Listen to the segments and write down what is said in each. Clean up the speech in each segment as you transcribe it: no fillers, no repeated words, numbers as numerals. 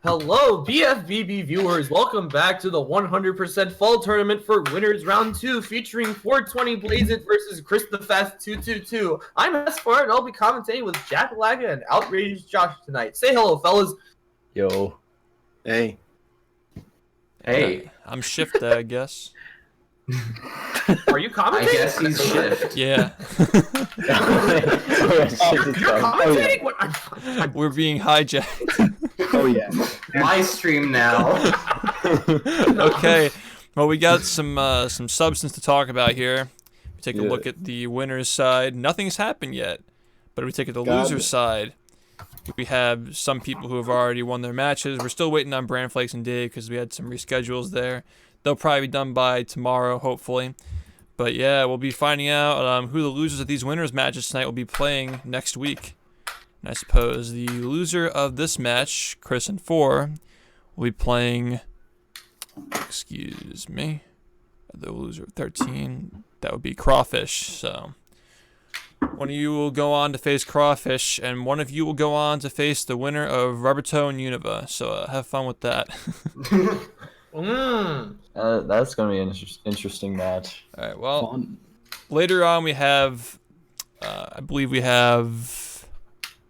Hello, BFBB viewers. Welcome back to the 100% Fall Tournament for Winners Round 2, featuring 420 Blaze It versus Chris the Fast 222. I'm S4, and I'll be commentating with Jack Laga and Outrageous Josh tonight. Say hello, fellas. Yo. Hey. Hey. I'm Shift, I guess. Are you commentating? I guess he's Shift. Yeah. You're commentating? What? We're being hijacked. Oh yeah. My stream now. Okay. Well, we got some substance to talk about here. We take a look at the winner's side. Nothing's happened yet. But if we take it to the loser's side, we have some people who have already won their matches. We're still waiting on Bran Flakes and Dave because we had some reschedules there. They'll probably be done by tomorrow, hopefully. But yeah, we'll be finding out who the losers of these winners matches tonight will be playing next week. And I suppose the loser of this match, Chris and 4, will be playing, excuse me, the loser of 13, that would be Crawfish. So one of you will go on to face Crawfish, and one of you will go on to face the winner of Rubbertoe and Univa. So have fun with that. That's going to be an interesting match. All right, well, later on we have, I believe we have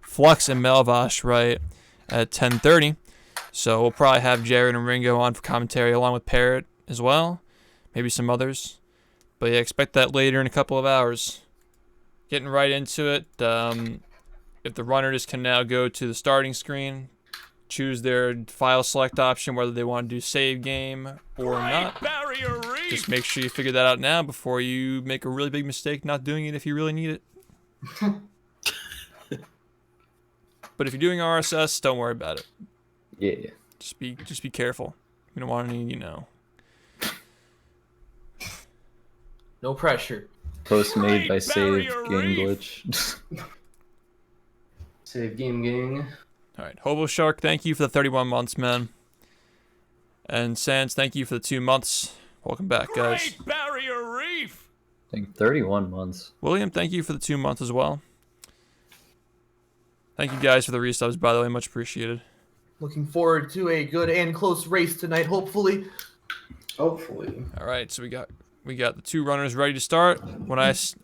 Flux and Melvash, right, at 10:30. So we'll probably have Jared and Ringo on for commentary along with Parrot as well. Maybe some others. But yeah, expect that later in a couple of hours. Getting right into it, if the runners can now go to the starting screen, choose their file select option, whether they want to do save game or not. Just make sure you figure that out now before you make a really big mistake not doing it if you really need it. But if you're doing RSS, don't worry about it. Yeah. Just be careful. You don't want any, No pressure. Post made by Save Game Glitch. Save game gang. All right, Hobo Shark, thank you for the 31 months, man. And Sans, thank you for the 2 months. Welcome back, guys. Barrier Reef. I think 31 months. William, thank you for the 2 months as well. Thank you guys for the resubs, by the way, much appreciated. Looking forward to a good and close race tonight, hopefully. Hopefully. All right, so we got the 2 runners ready to start. We're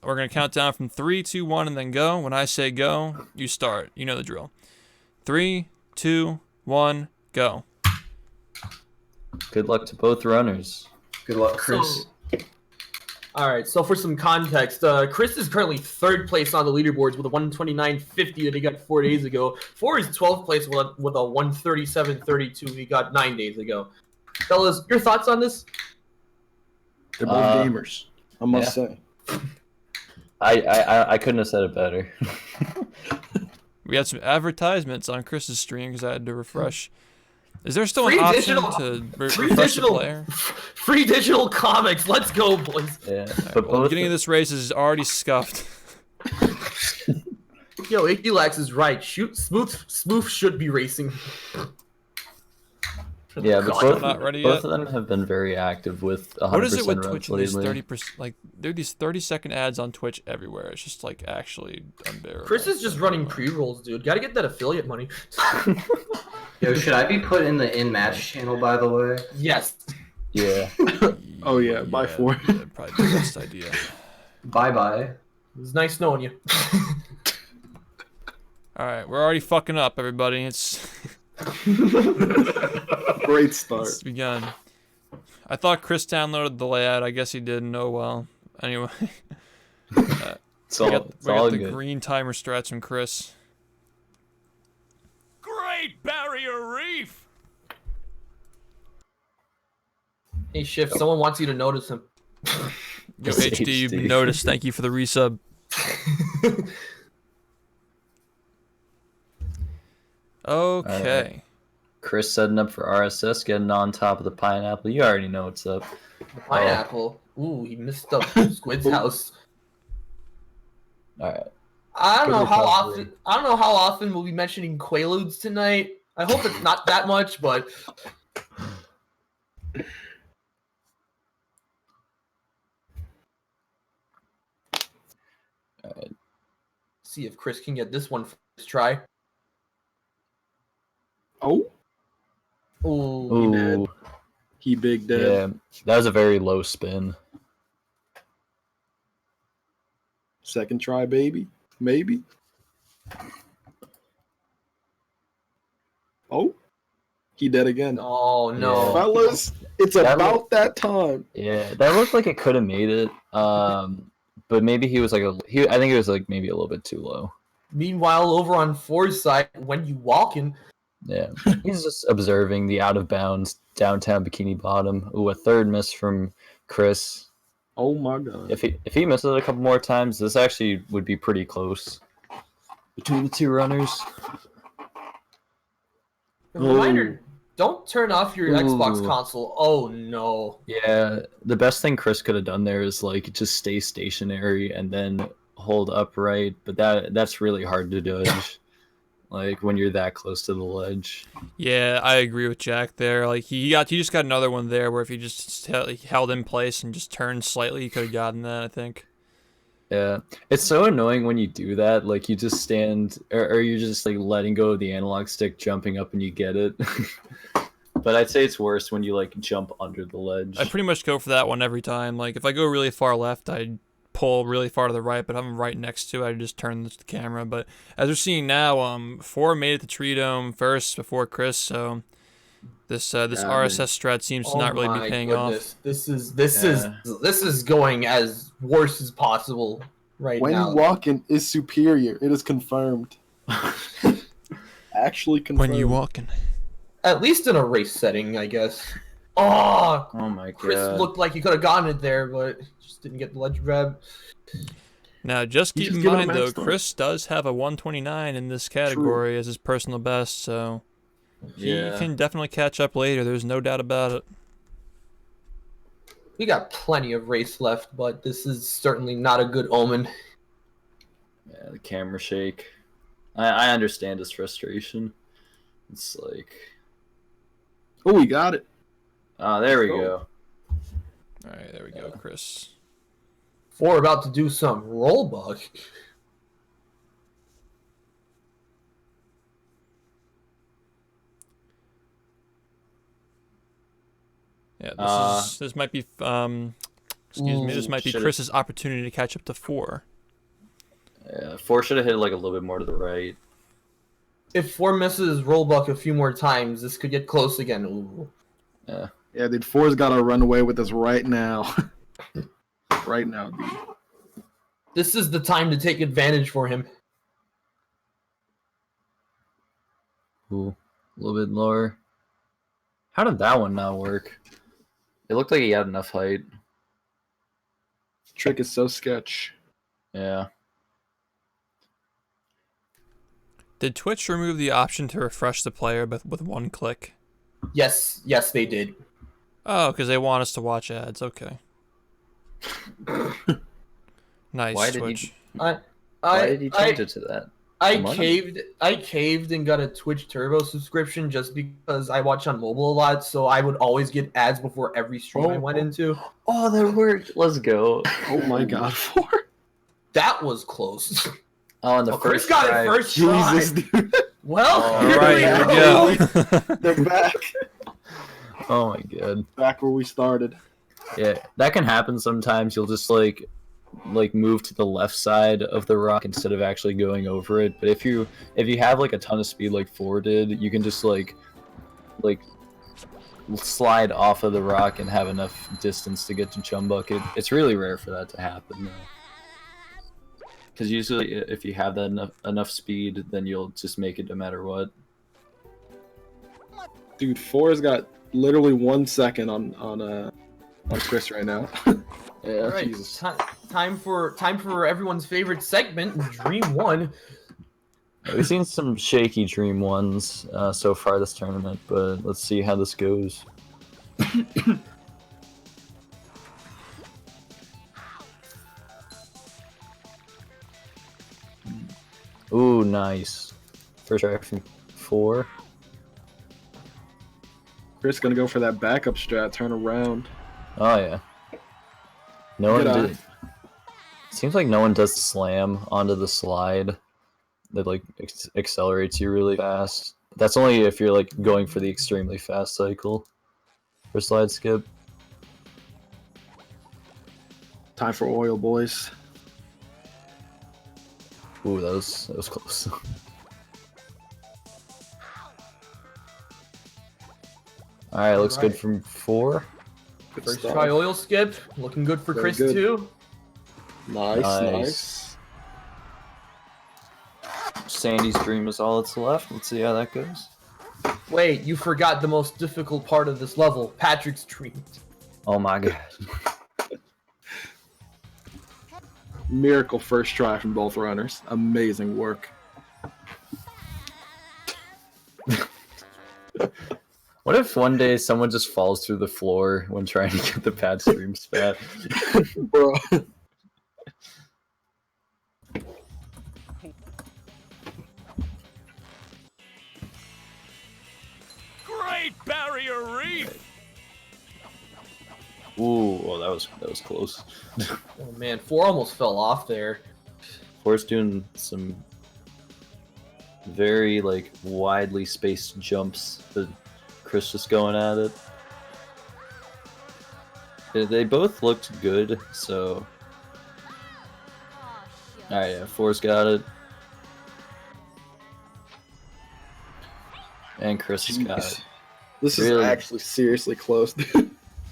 gonna count down from 3, 2, 1, and then go. When I say go, you start. You know the drill. 3, 2, 1, go. Good luck to both runners. Good luck, Chris. Alright, so for some context, Chris is currently 3rd place on the leaderboards with a 129.50 that he got 4 days ago. 4 is 12th place with a 137.32 he got 9 days ago. Fellas, your thoughts on this? They're both gamers, I must say. I couldn't have said it better. We had some advertisements on Chris's stream because I had to refresh. Is there still an Free option digital- to free refresh the digital- player? Free digital comics, let's go, boys. Yeah. Right, But well, the both beginning of this race is already scuffed. Yo, Ikilax is right. Smooth should be racing. Yeah, but God, I'm not ready both yet. of them have been very active with 100% What is it with runs Twitch and these lately. 30%? Like, there are these 30-second ads on Twitch everywhere. It's just like actually unbearable. Chris is just running pre-rolls, dude. Gotta get that affiliate money. Yo, should I be put in the in-match channel, by the way? Yes. Yeah. Oh, yeah, by 4. That'd probably be the best idea. Bye-bye. It was nice knowing you. All right, we're already fucking up, everybody. It's Great start. it's begun. I thought Chris downloaded the layout. I guess he didn't. Oh well. Anyway, It's we all, got it's all the good. green timer strats from Chris. Great Barrier Reef. Hey, Shift, someone wants you to notice him. Yo, It's HD, you've been HD. noticed. Thank you for the resub. Okay. Chris setting up for RSS, getting on top of the pineapple. You already know what's up. Pineapple. Ooh, he missed up Squid's house. All right. I don't know how recovery. often. I don't know how often we'll be mentioning Quaaludes tonight. I hope it's not that much, but All right. see if Chris can get this one first try. Oh, Ooh. Ooh, He big dead. yeah, that was a very low spin. Second try, baby. Maybe. Oh, he dead again. Oh no. Yeah. Fellas, it's That about that time. Yeah, that looked like it could have made it. But maybe he was like I think it was like maybe a little bit too low. Meanwhile, over on Ford's side, when you walking, Yeah, he's just observing the out of bounds downtown Bikini Bottom. Ooh, a third miss from Chris. Oh my god. If he misses it a couple more times, this actually would be pretty close between the two runners. reminder, don't turn off your Xbox Ooh. console. Oh no. Yeah, the best thing Chris could have done there is like just stay stationary and then hold upright, but that's really hard to dodge. Like when you're that close to the ledge. Yeah, I agree with Jack there. Like he just got another one there where if he just held in place and just turned slightly, he could have gotten that. I think. Yeah, it's so annoying when you do that. Like you just stand, or you're just like letting go of the analog stick, jumping up, and you get it. But I'd say it's worse when you like jump under the ledge. I pretty much go for that one every time. Like if I go really far left, I pull really far to the right, but if I'm right next to it, I just turn the camera. But as we're seeing now, 4 made it to Tree Dome first before Chris, so this RSS strat seems to not really be paying off. This is going as worse as possible right When now. you walking is superior. It is confirmed. Actually confirmed. When you walking. At least in a race setting, I guess. Oh, Oh my Chris god. looked like he could have gotten it there, but just didn't get the ledge grab. Now, just You keep just in give it a mind, though, max time. Chris does have a 129 in this category as his personal best, so he Yeah. can definitely catch up later. There's no doubt about it. We got plenty of race left, but this is certainly not a good omen. Yeah, the camera shake. I understand his frustration. It's like, Oh, we got it. there we go. All right, there we go, Chris. Four about to do some roll buck. Yeah, this might be excuse me, this might be should've- Chris's opportunity to catch up to 4. Yeah, 4 should have hit like a little bit more to the right. If Four misses roll buck a few more times, this could get close again. Ooh. Yeah, dude, Four's got to run away with this right now. Right now, dude. This is the time to take advantage for him. Ooh, a little bit lower. How did that one not work? It looked like he had enough height. Trick is so sketch. Yeah. Did Twitch remove the option to refresh the player but with 1 click? Yes, they did. Oh, because they want us to watch ads. Okay. Nice, Why did Twitch. Why did he change it to that? Money? I caved and got a Twitch Turbo subscription just because I watch on mobile a lot, so I would always get ads before every stream I went into. Oh, that worked. Let's go. Oh my god, Four. That was close. Oh, and the Chris first got try. it first try. Jesus, dude. Well, All All right, here we go. They're back. Oh my god. Back where we started. Yeah, that can happen sometimes. You'll just like move to the left side of the rock instead of actually going over it. But if you have like a ton of speed like 4 did, you can just like slide off of the rock and have enough distance to get to Chum Bucket. It's really rare for that to happen though. Because usually if you have that enough speed, then you'll just make it no matter what. Dude, Four's got literally 1 second on Chris right now. Yeah, all right, Jesus. time for everyone's favorite segment, Dream One. We've seen some shaky Dream ones so far this tournament, but let's see how this goes. Ooh, nice. First try from 4. Chris gonna go for that backup strat, turn around. Oh yeah. No one Get did. Seems like no one does slam onto the slide that like accelerates you really fast. That's only if you're like going for the extremely fast cycle for slide skip. Time for oil, boys. Ooh, that was close. All right, looks good from 4. Good First stuff. try oil skip. Looking good for Very Chris good. too. Nice. Sandy's dream is all that's left. Let's see how that goes. Wait, you forgot the most difficult part of this level, Patrick's dream. Oh my god. Miracle first try from both runners. Amazing work. What if one day someone just falls through the floor when trying to get the pad stream spat? Bro. Great Barrier Reef! Ooh, oh, that was close. Oh man, 4 almost fell off there. Forrest doing some very like widely spaced jumps, but Chris just going at it. They both looked good, so. Alright, yeah, Forrest got it. And Chris has got it. This Really? is actually seriously close.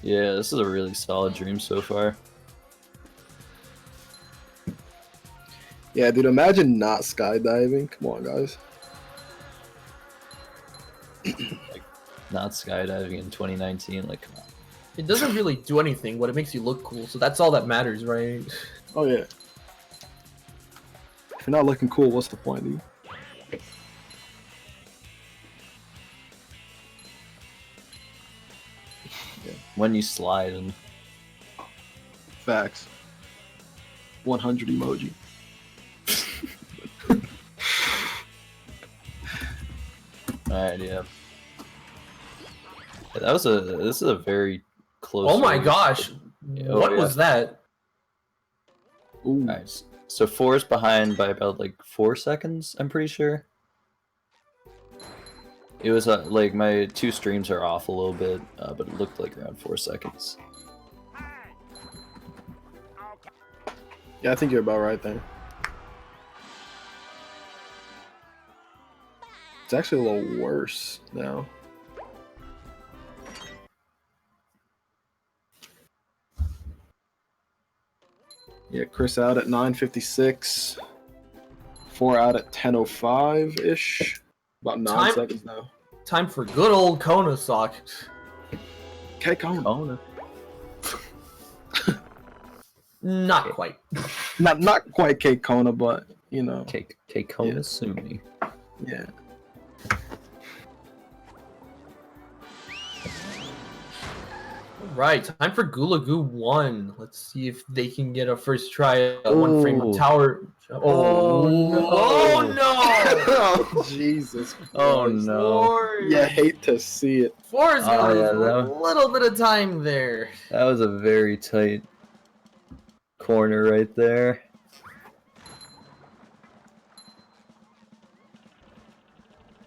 Yeah, this is a really solid dream so far. Yeah, dude, imagine not skydiving. Come on, guys. Not skydiving in 2019, like, come on. It doesn't really do anything, but it makes you look cool, so that's all that matters, right? Oh, yeah. If you're not looking cool, what's the point, dude? When you slide and Facts. 100 emoji. alright, yeah. This is a very close. Oh my race. gosh! Yeah, What yeah. was that? Ooh. Nice. So 4 is behind by about like 4 seconds, I'm pretty sure. It was like my 2 streams are off a little bit, but it looked like around 4 seconds. Yeah, I think you're about right there. It's actually a little worse now. Yeah, Chris out at 9:56. 4 out at 10:05-ish. About 9 Time- seconds now. Time for good old Kona sock. Cake on. Oh no. Not quite. Not quite Cake Kona, but you know. Take home Sumi. Yeah. Right, time for Gula Goo 1. Let's see if they can get a first try at 1 frame Ooh. of tower. Oh, no. Oh no! Oh, Jesus. Oh Christ. no. Four. You hate to see it. Four is Oh, gonna yeah, lose a that- little bit of time there. That was a very tight corner right there.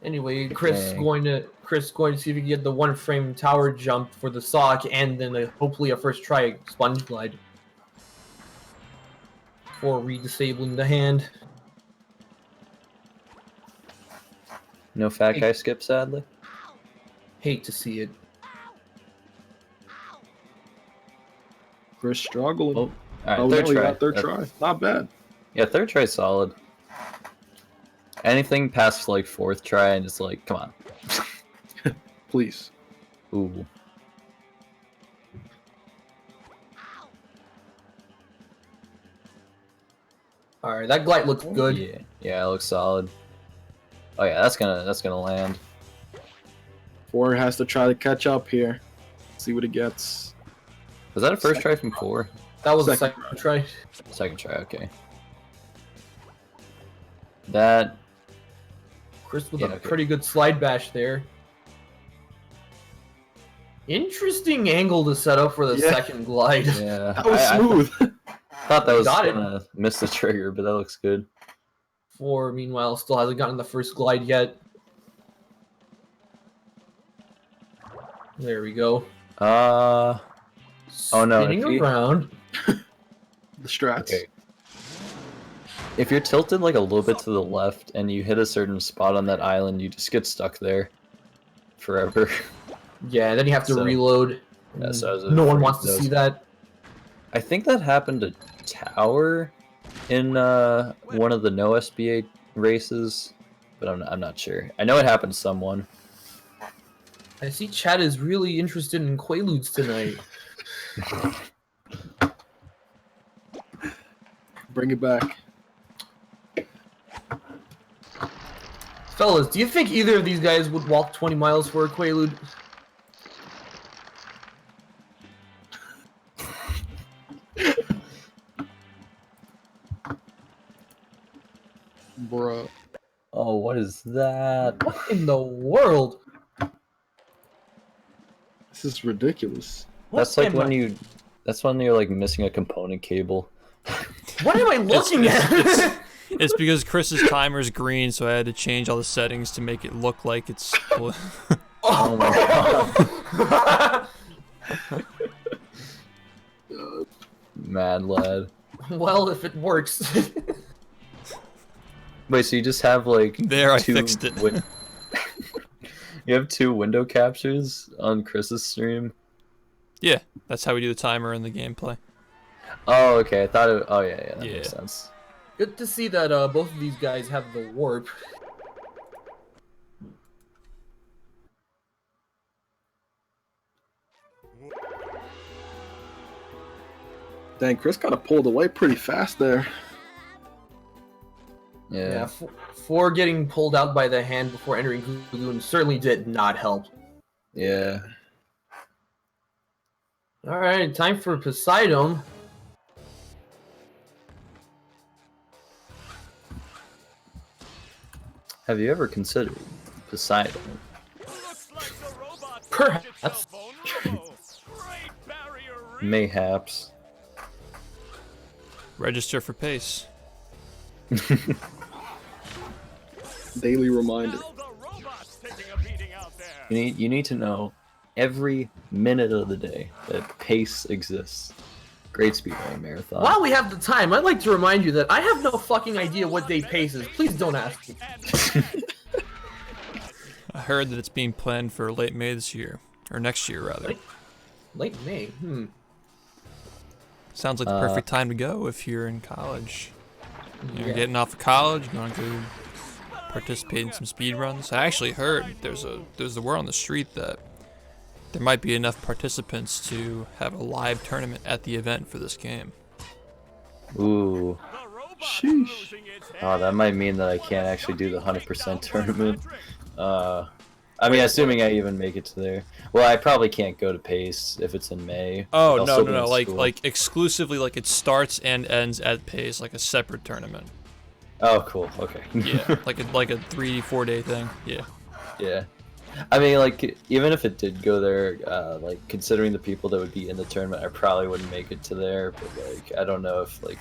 Anyway, Chris Dang. going to see if he can get the 1 frame tower jump for the sock, and then hopefully a first try sponge glide before re-disabling the hand. No fat guy skip, sadly. Hate to see it. Chris struggling. Oh, alright, Oh, third no, he try. got third try. Not bad. Yeah, third try solid. Anything past like 4th try and just like, come on. Please. Ooh. All right, that glide looks good. Yeah, it looks solid. Oh yeah, that's gonna land. 4 has to try to catch up here. See what it gets. Was that a first try from 4? That was the Second second try. Second try, okay. That Chris with Yeah, a okay. pretty good slide bash there. Interesting angle to set up for the Yeah. second glide. yeah. That was I smooth. thought that was Got it. gonna miss the trigger, but that looks good. 4, meanwhile, still hasn't gotten the first glide yet. There we go. Oh no, Spinning if you- around. The strats. Okay. If you're tilted like a little bit to the left and you hit a certain spot on that island, you just get stuck there forever. Yeah, then you have to So- reload. Yeah, so I was No one afraid wants to those- see that. I think that happened to Tower in one of the no SBA races, but I'm not sure. I know it happened to someone. I see Chad is really interested in Quaaludes tonight. Bring it back. Fellas, do you think either of these guys would walk 20 miles for a Quaalude? Bruh. Oh, what is that? What in the world? This is ridiculous. That's What like am when I- you. That's when you're like missing a component cable. What am I looking at? It's because Chris's timer is green, so I had to change all the settings to make it look like it's blue. Oh my god. Mad lad. Well, if it works. Wait, so you just have like There, I two fixed it. You have 2 window captures on Chris's stream? Yeah, that's how we do the timer and the gameplay. Oh, okay. I thought it. Oh, yeah, that Yeah. makes sense. Good to see that both of these guys have the warp. Dang, Chris kind of pulled away pretty fast there. Yeah. For getting pulled out by the hand before entering Lagoon certainly did not help. Yeah. Alright, time for Poseidon. Have you ever considered Poseidon? Looks like the robot's Perhaps. made itself vulnerable. Great barrier reef. Mayhaps. Register for pace. Daily reminder. Now the robot's taking a beating out there. You need to know every minute of the day that pace exists. Great speedrunning marathon. While we have the time, I'd like to remind you that I have no fucking idea what day pace is. Please don't ask me. I heard that it's being planned for late May this year. Or next year, rather. Late May. Sounds like the perfect time to go if you're in college. You're Yeah. getting off of college, you want to go participate in some speed runs. I actually heard there's the word on the street that there might be enough participants to have a live tournament at the event for this game. Ooh. The robot's Sheesh. losing its head. Oh, that might mean that I can't actually do the 100% tournament. I mean, assuming I even make it to there. Well, I probably can't go to Pace if it's in May. Oh, I'll no, still no, be no, in like school. exclusively like it starts and ends at pace, like a separate tournament. Oh, cool. Okay. Yeah, like a 3-4 day thing. Yeah. Yeah. I mean, like, even if it did go there, like, considering the people that would be in the tournament, I probably wouldn't make it to there. But, like, I don't know if, like,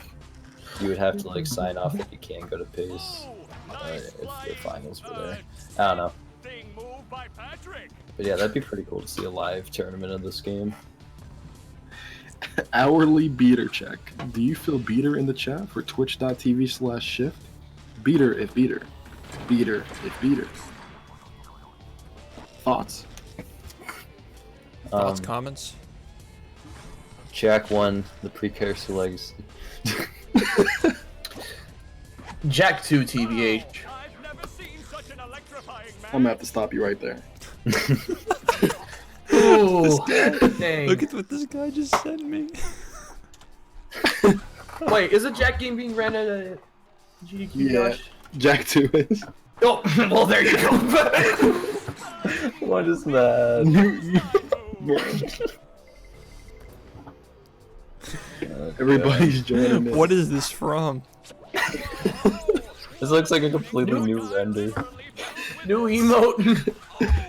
you would have to, like, sign off that you can't go to Pace if the finals were there. I don't know. Thing moved by Patrick. But yeah, that'd be pretty cool to see a live tournament of this game. Hourly beater check. Do you feel beater in the chat for twitch.tv/shift? Beater if beater. Beater if beater. Thoughts? Thoughts, comments? Jack won the precursor legacy. Jack 2 TBH. I've never seen such an electrifying man. I'm gonna have to stop you right there. Ooh, dang. Look at what this guy just sent me. Wait, is a Jack game being ran at a GDQ? Yeah. Josh? Jack 2 is. Oh, well, there you go. What is that? Everybody's joining in. What is this from? This looks like a completely new render. New emote.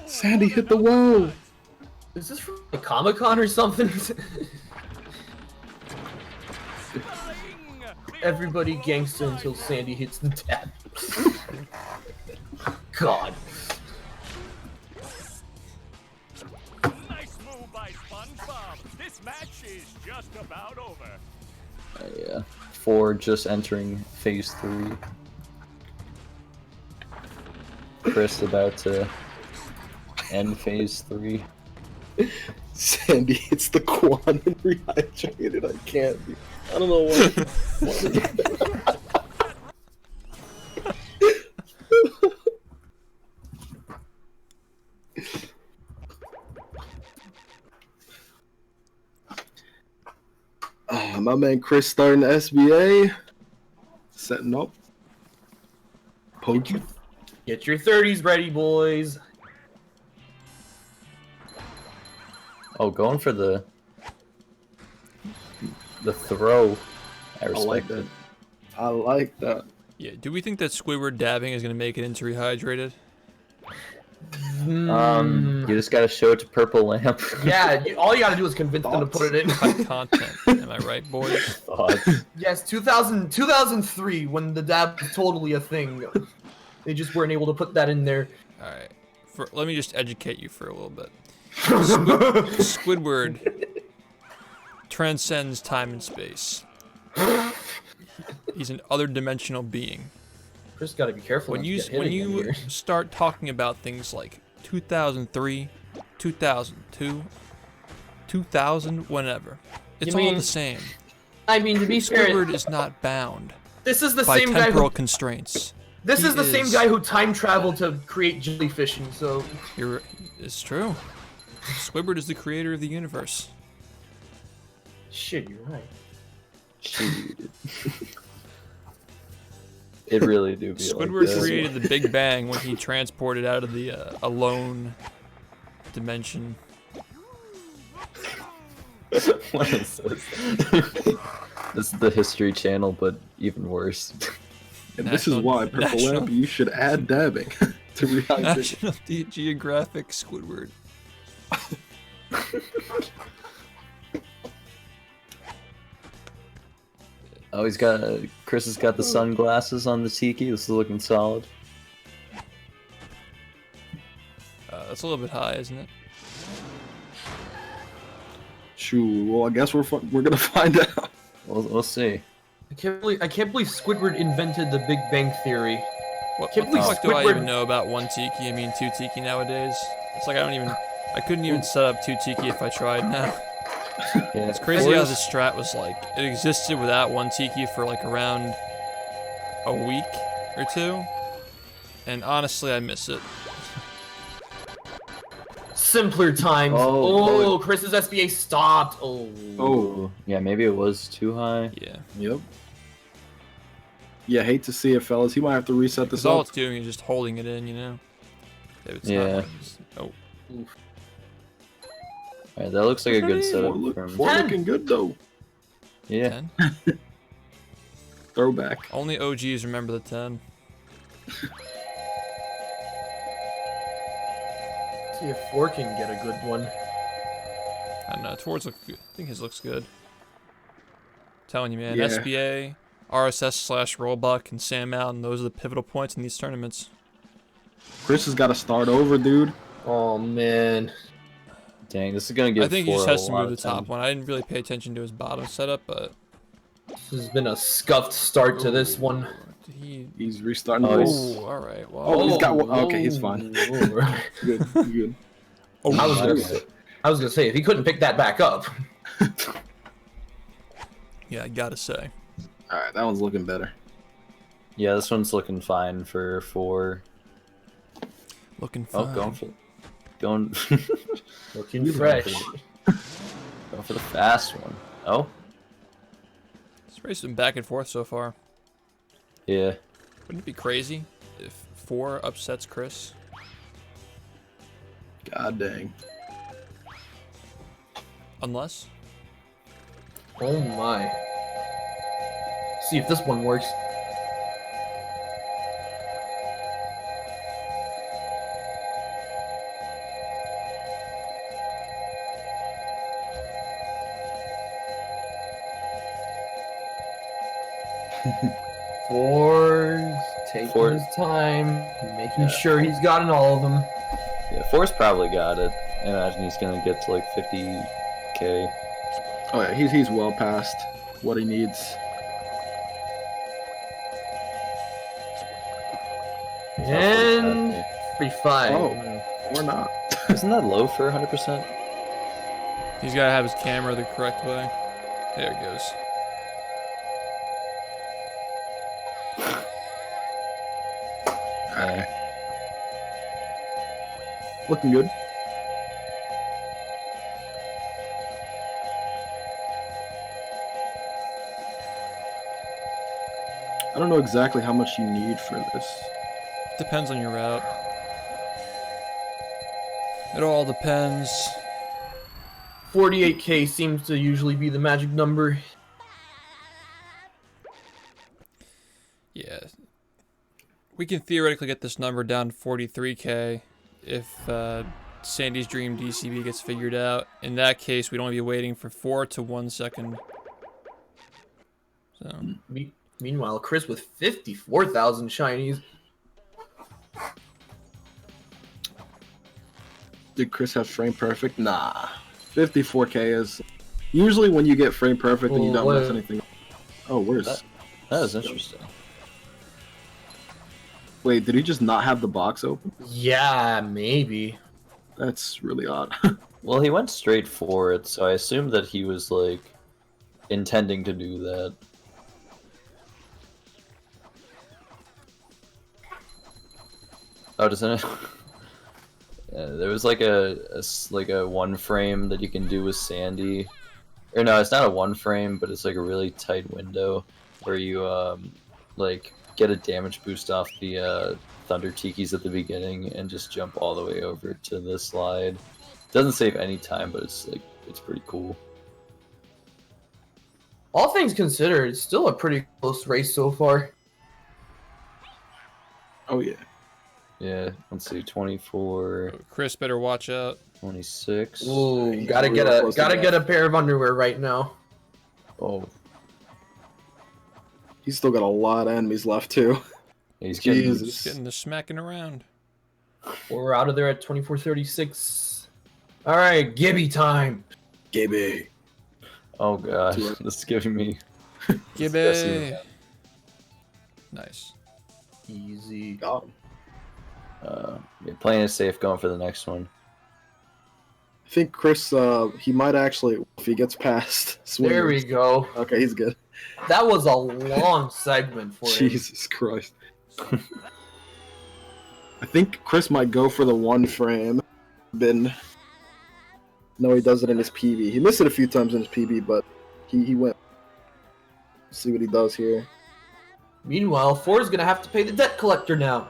Sandy hit the wall. Is this from a Comic-Con or something? Everybody gangster until Sandy hits the tap. God. Nice This match is just about over. Yeah. 4 just entering phase 3. Chris about to end phase 3. Sandy, it's the quantum rehydrated. I can't be. I don't know why. My man Chris starting the SBA. Setting up. Poking. Get your 30s ready, boys. Oh, going for the throw. I respect like it. that. I like that. Yeah, do we think that Squidward dabbing is going to make it into rehydrated? You just gotta show it to Purple Lamp. Yeah, all you gotta do is convince them to put it in. Cut content. Am I right, boys? Thoughts? Yes, 2003, when the dab was totally a thing. They just weren't able to put that in there. Alright. Let me just educate you for a little bit. Squidward transcends time and space. He's an other dimensional being. Just gotta be careful. When not to you get hit when again you here. start talking about things like 2003, 2002, 2000, whenever, it's all mean- the same. I mean, to be fair, Squidward is not bound this is the by same guy temporal who constraints. this he is the same is- guy who time traveled to create jellyfishing. So It's true. Squidward is the creator of the universe. shit, you're right. Cheated. It really do be like Squidward this. created the Big Bang when he transported out of the alone dimension. What is this? This is the History Channel, but even worse. And this is why, Purple National- Lamp, you should add dabbing to rehydrate. National Geographic Squidward. Oh, Chris has got the sunglasses on the tiki. This is looking solid. That's a little bit high, isn't it? Shoot, well, I guess we're gonna find out. We'll see. I can't believe Squidward invented the Big Bang Theory. What Can't the believe fuck do I Squidward- even know about one tiki? I mean, 2 tiki nowadays. It's like I couldn't even set up 2 tiki if I tried now. Yeah, It's crazy how this strat was like, it existed without 1 tiki for like around a week or 2. And honestly, I miss it. Simpler times. Oh, Oh, Chris's SBA stopped. Oh. Oh, Yeah, maybe it was too high. Yeah. yep. Yeah, hate to see it, fellas. He might have to reset this Because all up. it's doing is just holding it in, you know? If it's Yeah. Not, oh. Alright, that looks like a good setup Four from. looking good though. Yeah. 10? Throwback. Only OGs remember the 10. See if 4 can get a good one. I don't know. Towards look good. I think his looks good. Telling you, man. Yeah. SBA, RSS/Rollbuck, and Sam Mountain. Those are the pivotal points in these tournaments. Chris has got to start over, dude. Oh man. Dang, this is gonna get. I think he just 4 has a to lot move the of top time. one. I didn't really pay attention to his bottom setup, but This has been a scuffed start to this one. he. He's restarting. Oh, the he's- Oh, all right. Well, Oh, he's got one. Okay, he's fine. Oh. Good, good. Oh, I was my gonna, God. I was gonna say if he couldn't pick that back up. yeah, I gotta say. All right, that one's looking better. Yeah, this one's looking fine for 4. Looking Oh, fine. going Looking You fresh. going for the fast one. Oh, This race has been back and forth so far. yeah. Wouldn't it be crazy if 4 upsets Chris? God dang. Unless. Oh my. See if this one works. Ford's taking Ford. his time, making Yeah. sure he's gotten all of them. Yeah, 4's probably got it. I imagine he's gonna get to like 50k. Oh yeah, he's well past what he needs. And 45. Oh, or not. Isn't that low for 100%? He's got to have his camera the correct way. There it goes. Yeah. Looking good. I don't know exactly how much you need for this. Depends on your route. It all depends. 48k seems to usually be the magic number. Yeah. We can theoretically get this number down to 43k if Sandy's Dream DCB gets figured out. In that case, we'd only be waiting for 4 to 1 second. So. Meanwhile, Chris with 54,000 shinies. Did Chris have frame perfect? Nah. 54k is usually when you get frame perfect and you don't mess anything. Oh, where's That is interesting. Wait, did he just not have the box open? Yeah, maybe. That's really odd. Well, he went straight for it, so I assumed that he was like intending to do that. Oh, doesn't it? Yeah, there was like a one frame that you can do with Sandy, or no, it's not a one frame, but it's like a really tight window where you like get a damage boost off the Thunder Tikis at the beginning and just jump all the way over to the slide. Doesn't save any time, but it's pretty cool. All things considered, it's still a pretty close race so far. Oh yeah. Yeah, let's see, 24, Chris better watch out. 26. Ooh, He's gotta real close to get that. a pair of underwear right now. Oh, He's still got a lot of enemies left too. he's getting Jesus. Just getting the smacking around. We're out of there at 24:36. All right, Gibby time. Gibby. Oh god, this is giving me. Gibby. Nice. Easy. Got him. Yeah, playing it safe, going for the next one. I think Chris, he might actually, if he gets past swingers. There we go. Okay, he's good. That was a long segment for him. Jesus Christ. I think Chris might go for the one frame. No, he does it in his PB. He missed it a few times in his PB, but he went. Let's see what he does here. Meanwhile, Ford's gonna have to pay the debt collector now.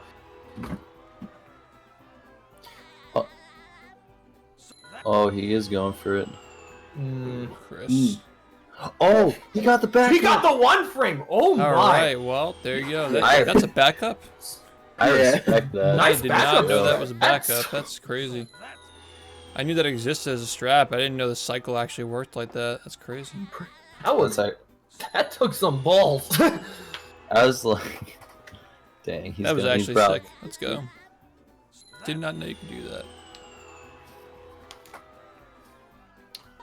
Oh, he is going for it. Chris. Oh, he got the back. He got the one frame. Oh my! All right, well, there you go. I- That's a backup. I Yeah. respect that. Nice I did backup, not know though. that was a backup. That's crazy. I knew that existed as a strap. I didn't know the cycle actually worked like that. That's crazy. That was that took some balls. I was like, dang, he's That was gonna, he's actually proud. sick. Let's go. Did not know you could do that.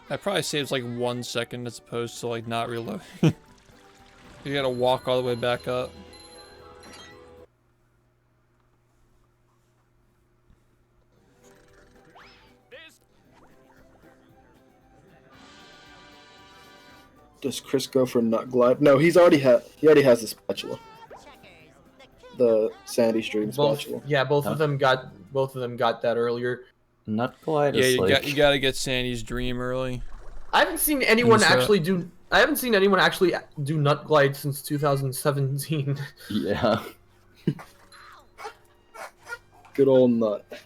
That probably saves like 1 second as opposed to like not reloading. You gotta walk all the way back up. Does Chris go for nut glide? No, he already has the spatula. The Sandy Stream spatula. both of them got that earlier. Nut glide Yeah, is you like, you gotta get Sandy's Dream early. I haven't seen anyone Use that. actually do. I haven't seen anyone actually do nut glide since 2017. yeah. Good old nut. I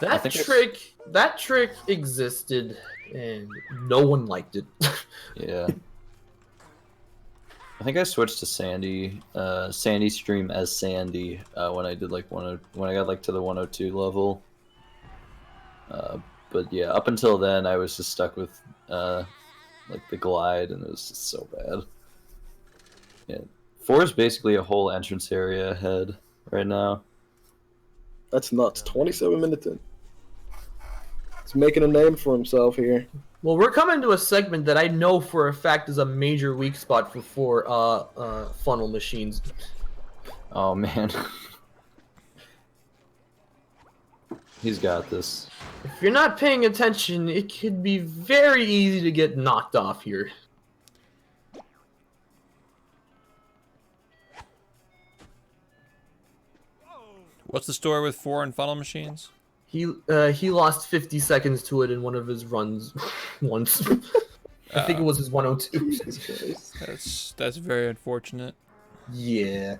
That think trick existed, and no one liked it. Yeah. I think I switched to Sandy stream as Sandy when I did like when I got like to the 102 level. But yeah, up until then I was just stuck with like the glide, and it was just so bad. Yeah, 4 is basically a whole entrance area ahead right now. That's nuts. 27 minutes in. He's making a name for himself here. Well, we're coming to a segment that I know for a fact is a major weak spot for funnel machines. Oh man. He's got this. If you're not paying attention, it could be very easy to get knocked off here. What's the story with 4 and funnel machines? He lost 50 seconds to it in one of his runs once. I think it was his 102. Jesus Christ. That's very unfortunate. Yeah.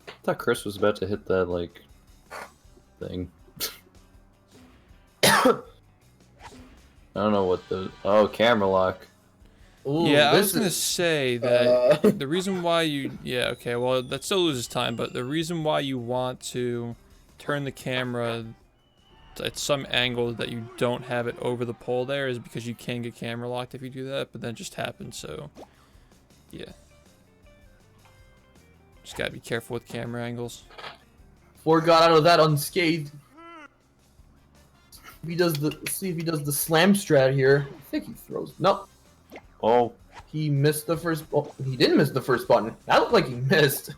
I thought Chris was about to hit that like thing. I don't know what the camera lock. Ooh, Yeah, I this was gonna is- say that the reason why you okay, well that still loses time, but the reason why you want to turn the camera at some angle that you don't have it over the pole there is because you can get camera locked if you do that, but then it just happens, so yeah. Just gotta be careful with camera angles. Ford got out of that unscathed. See if he does the slam strat here. I think he throws. Nope. Oh, He missed the first. Oh, he didn't miss the first button. That looked like he missed.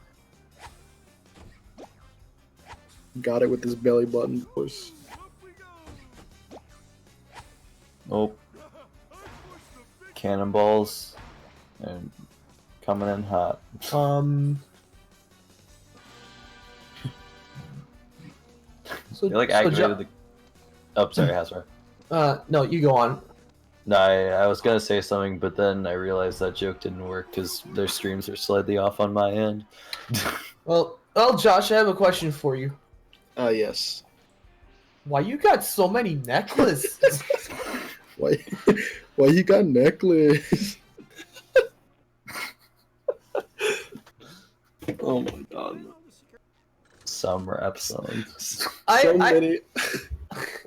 Got it with his belly button push. oh. Cannonballs and coming in hot. So, They like so activated the. Oh, sorry, Hazard. no, you go on. No, I was gonna say something, but then I realized that joke didn't work because their streams are slightly off on my end. Well, Josh, I have a question for you. Yes. Why you got so many necklaces? Why you got necklace? Oh my god. Some rap songs. So many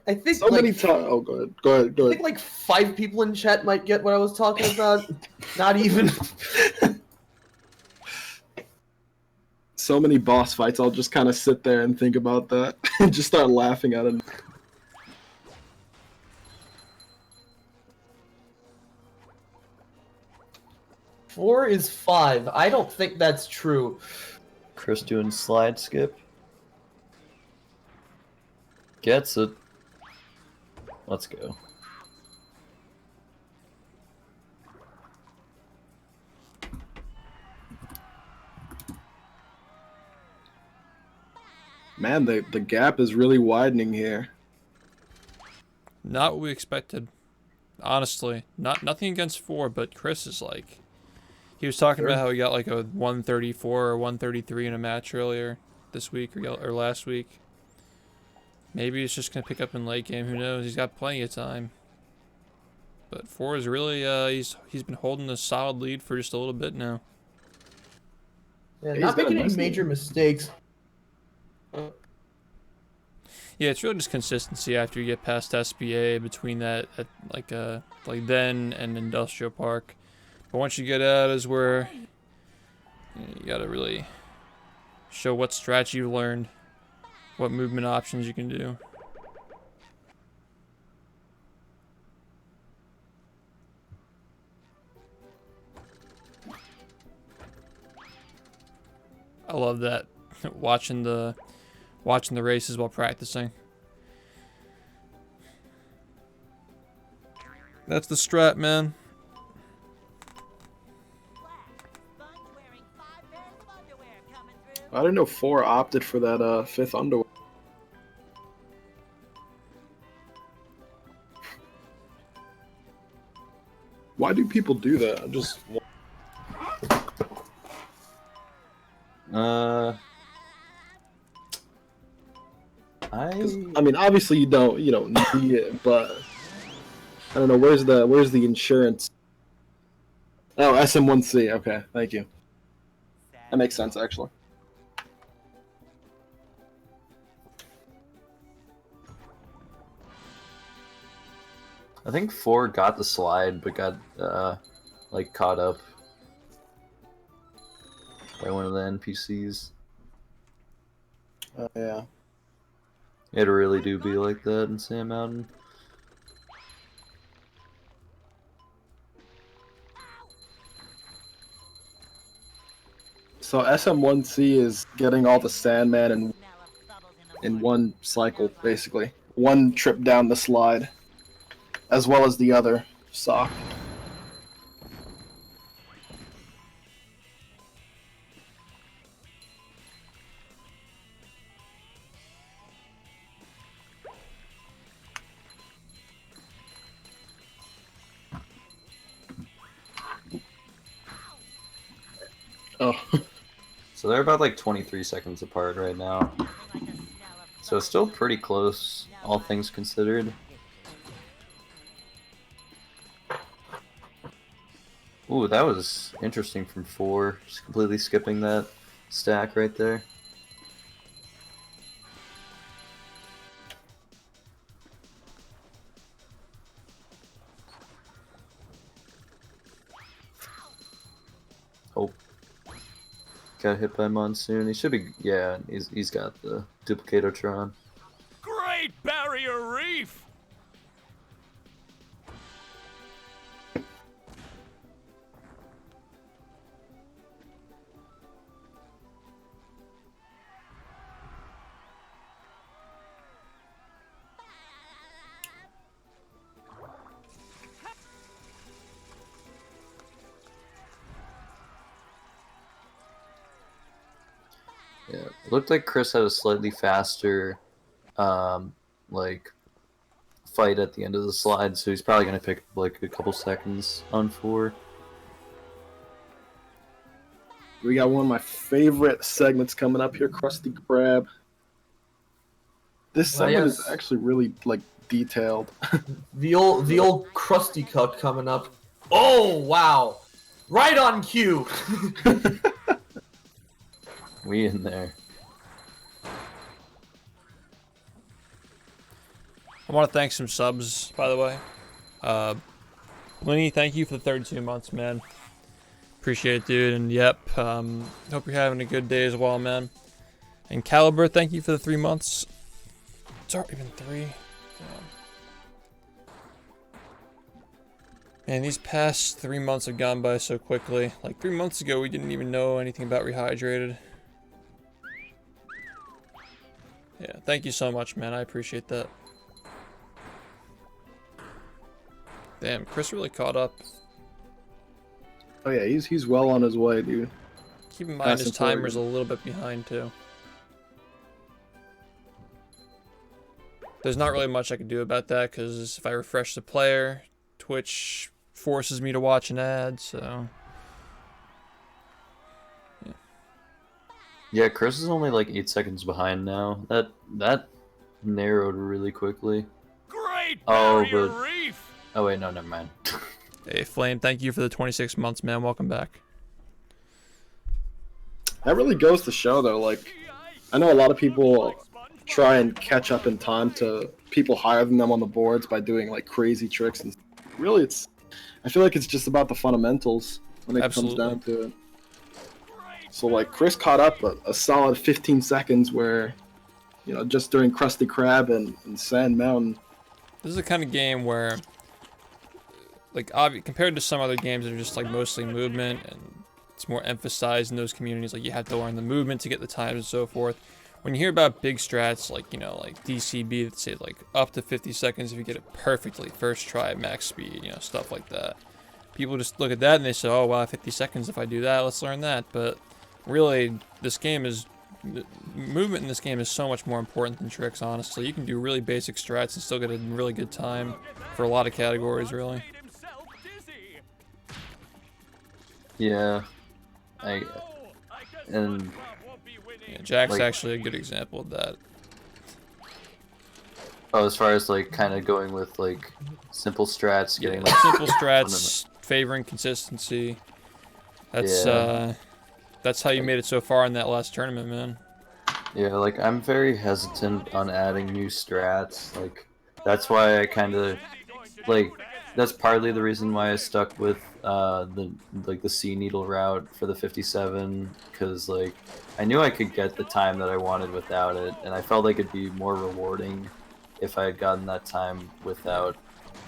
I think so like, many times. Oh, go ahead. I think like 5 people in chat might get what I was talking about. Not even. So many boss fights, I'll just kind of sit there and think about that and just start laughing at it. Four is 5. I don't think that's true. Chris doing slide skip. Gets it. Let's go. Man, the gap is really widening here. Not what we expected. Honestly. Nothing against 4, but Chris is like he was talking about how he got like a 134 or 133 in a match earlier this week or last week. Maybe he's just gonna pick up in late game. Who knows? He's got plenty of time. But 4 is really he's been holding a solid lead for just a little bit now. Yeah, He's not got a making any nice major lead. mistakes. Yeah, it's really just consistency after you get past SBA between that like then and Industrial Park. But once you get out is where you gotta really show what strategy you've learned, what movement options you can do. I love that watching the races while practicing. That's the strat, man. I didn't know 4 opted for that 5th underwear. Why do people do that? I just I mean, obviously you don't need it, but I don't know. Where's the insurance? Oh, SM1C. Okay, thank you. That makes sense, actually. I think 4 got the slide, but got like caught up by one of the NPCs. Yeah. It really do be like that in Sand Mountain. So SM1C is getting all the Sandman in one cycle, basically. One trip down the slide, as well as the other sock. Oh. So they're about like 23 seconds apart right now. So it's still pretty close, all things considered. Ooh, that was interesting from 4. Just completely skipping that stack right there. Oh. Got hit by Monsoon. He should be, yeah, he's got the Duplicatotron. Great Barrier Reef! Yeah, it looked like Chris had a slightly faster, like, fight at the end of the slide, so he's probably gonna pick like a couple seconds on 4. We got one of my favorite segments coming up here, Krusty Krab. This segment is actually really like detailed. The old Krusty Cup coming up. Oh wow! Right on cue. We in there. I want to thank some subs, by the way. Lenny, thank you for the 32 months, man. Appreciate it, dude. And yep, hope you're having a good day as well, man. And Caliber, thank you for the 3 months. It's already been 3. Damn. Man, these past 3 months have gone by so quickly. Like 3 months ago, we didn't even know anything about Rehydrated. Yeah, thank you so much, man. I appreciate that. Damn, Chris really caught up. Oh yeah, he's well on his way, dude. Keep in mind his timer's a little bit behind too. There's not really much I can do about that because if I refresh the player, Twitch forces me to watch an ad, so... Yeah, Chris is only like 8 seconds behind now. That narrowed really quickly. Great Oh, Barrier but... Reef! Oh wait, no, never mind. Hey, Flame, thank you for the 26 months, man. Welcome back. That really goes to show, though, like, I know a lot of people try and catch up in time to people higher than them on the boards by doing, like, crazy tricks. And really, I feel like it's just about the fundamentals when it comes down to it. So, like, Chris caught up a solid 15 seconds where, you know, just during Krusty Krab and Sand Mountain. This is the kind of game where, like, compared to some other games that are just, like, mostly movement and it's more emphasized in those communities, like, you have to learn the movement to get the times and so forth. When you hear about big strats, like, you know, like DCB that say, like, up to 50 seconds if you get it perfectly, first try at max speed, you know, stuff like that. People just look at that and they say, oh, wow, 50 seconds if I do that, let's learn that. But really, movement in this game is so much more important than tricks, honestly. You can do really basic strats and still get a really good time for a lot of categories, really. Yeah. Yeah, Jack's actually a good example of that. Oh, as far as like kind of going with like simple strats, getting like simple strats, favoring consistency. That's how you made it so far in that last tournament, man. Yeah, like I'm very hesitant on adding new strats. Like that's why I kind of like that's partly the reason why I stuck with the C needle route for the 57, because like I knew I could get the time that I wanted without it, and I felt like it'd be more rewarding if I had gotten that time without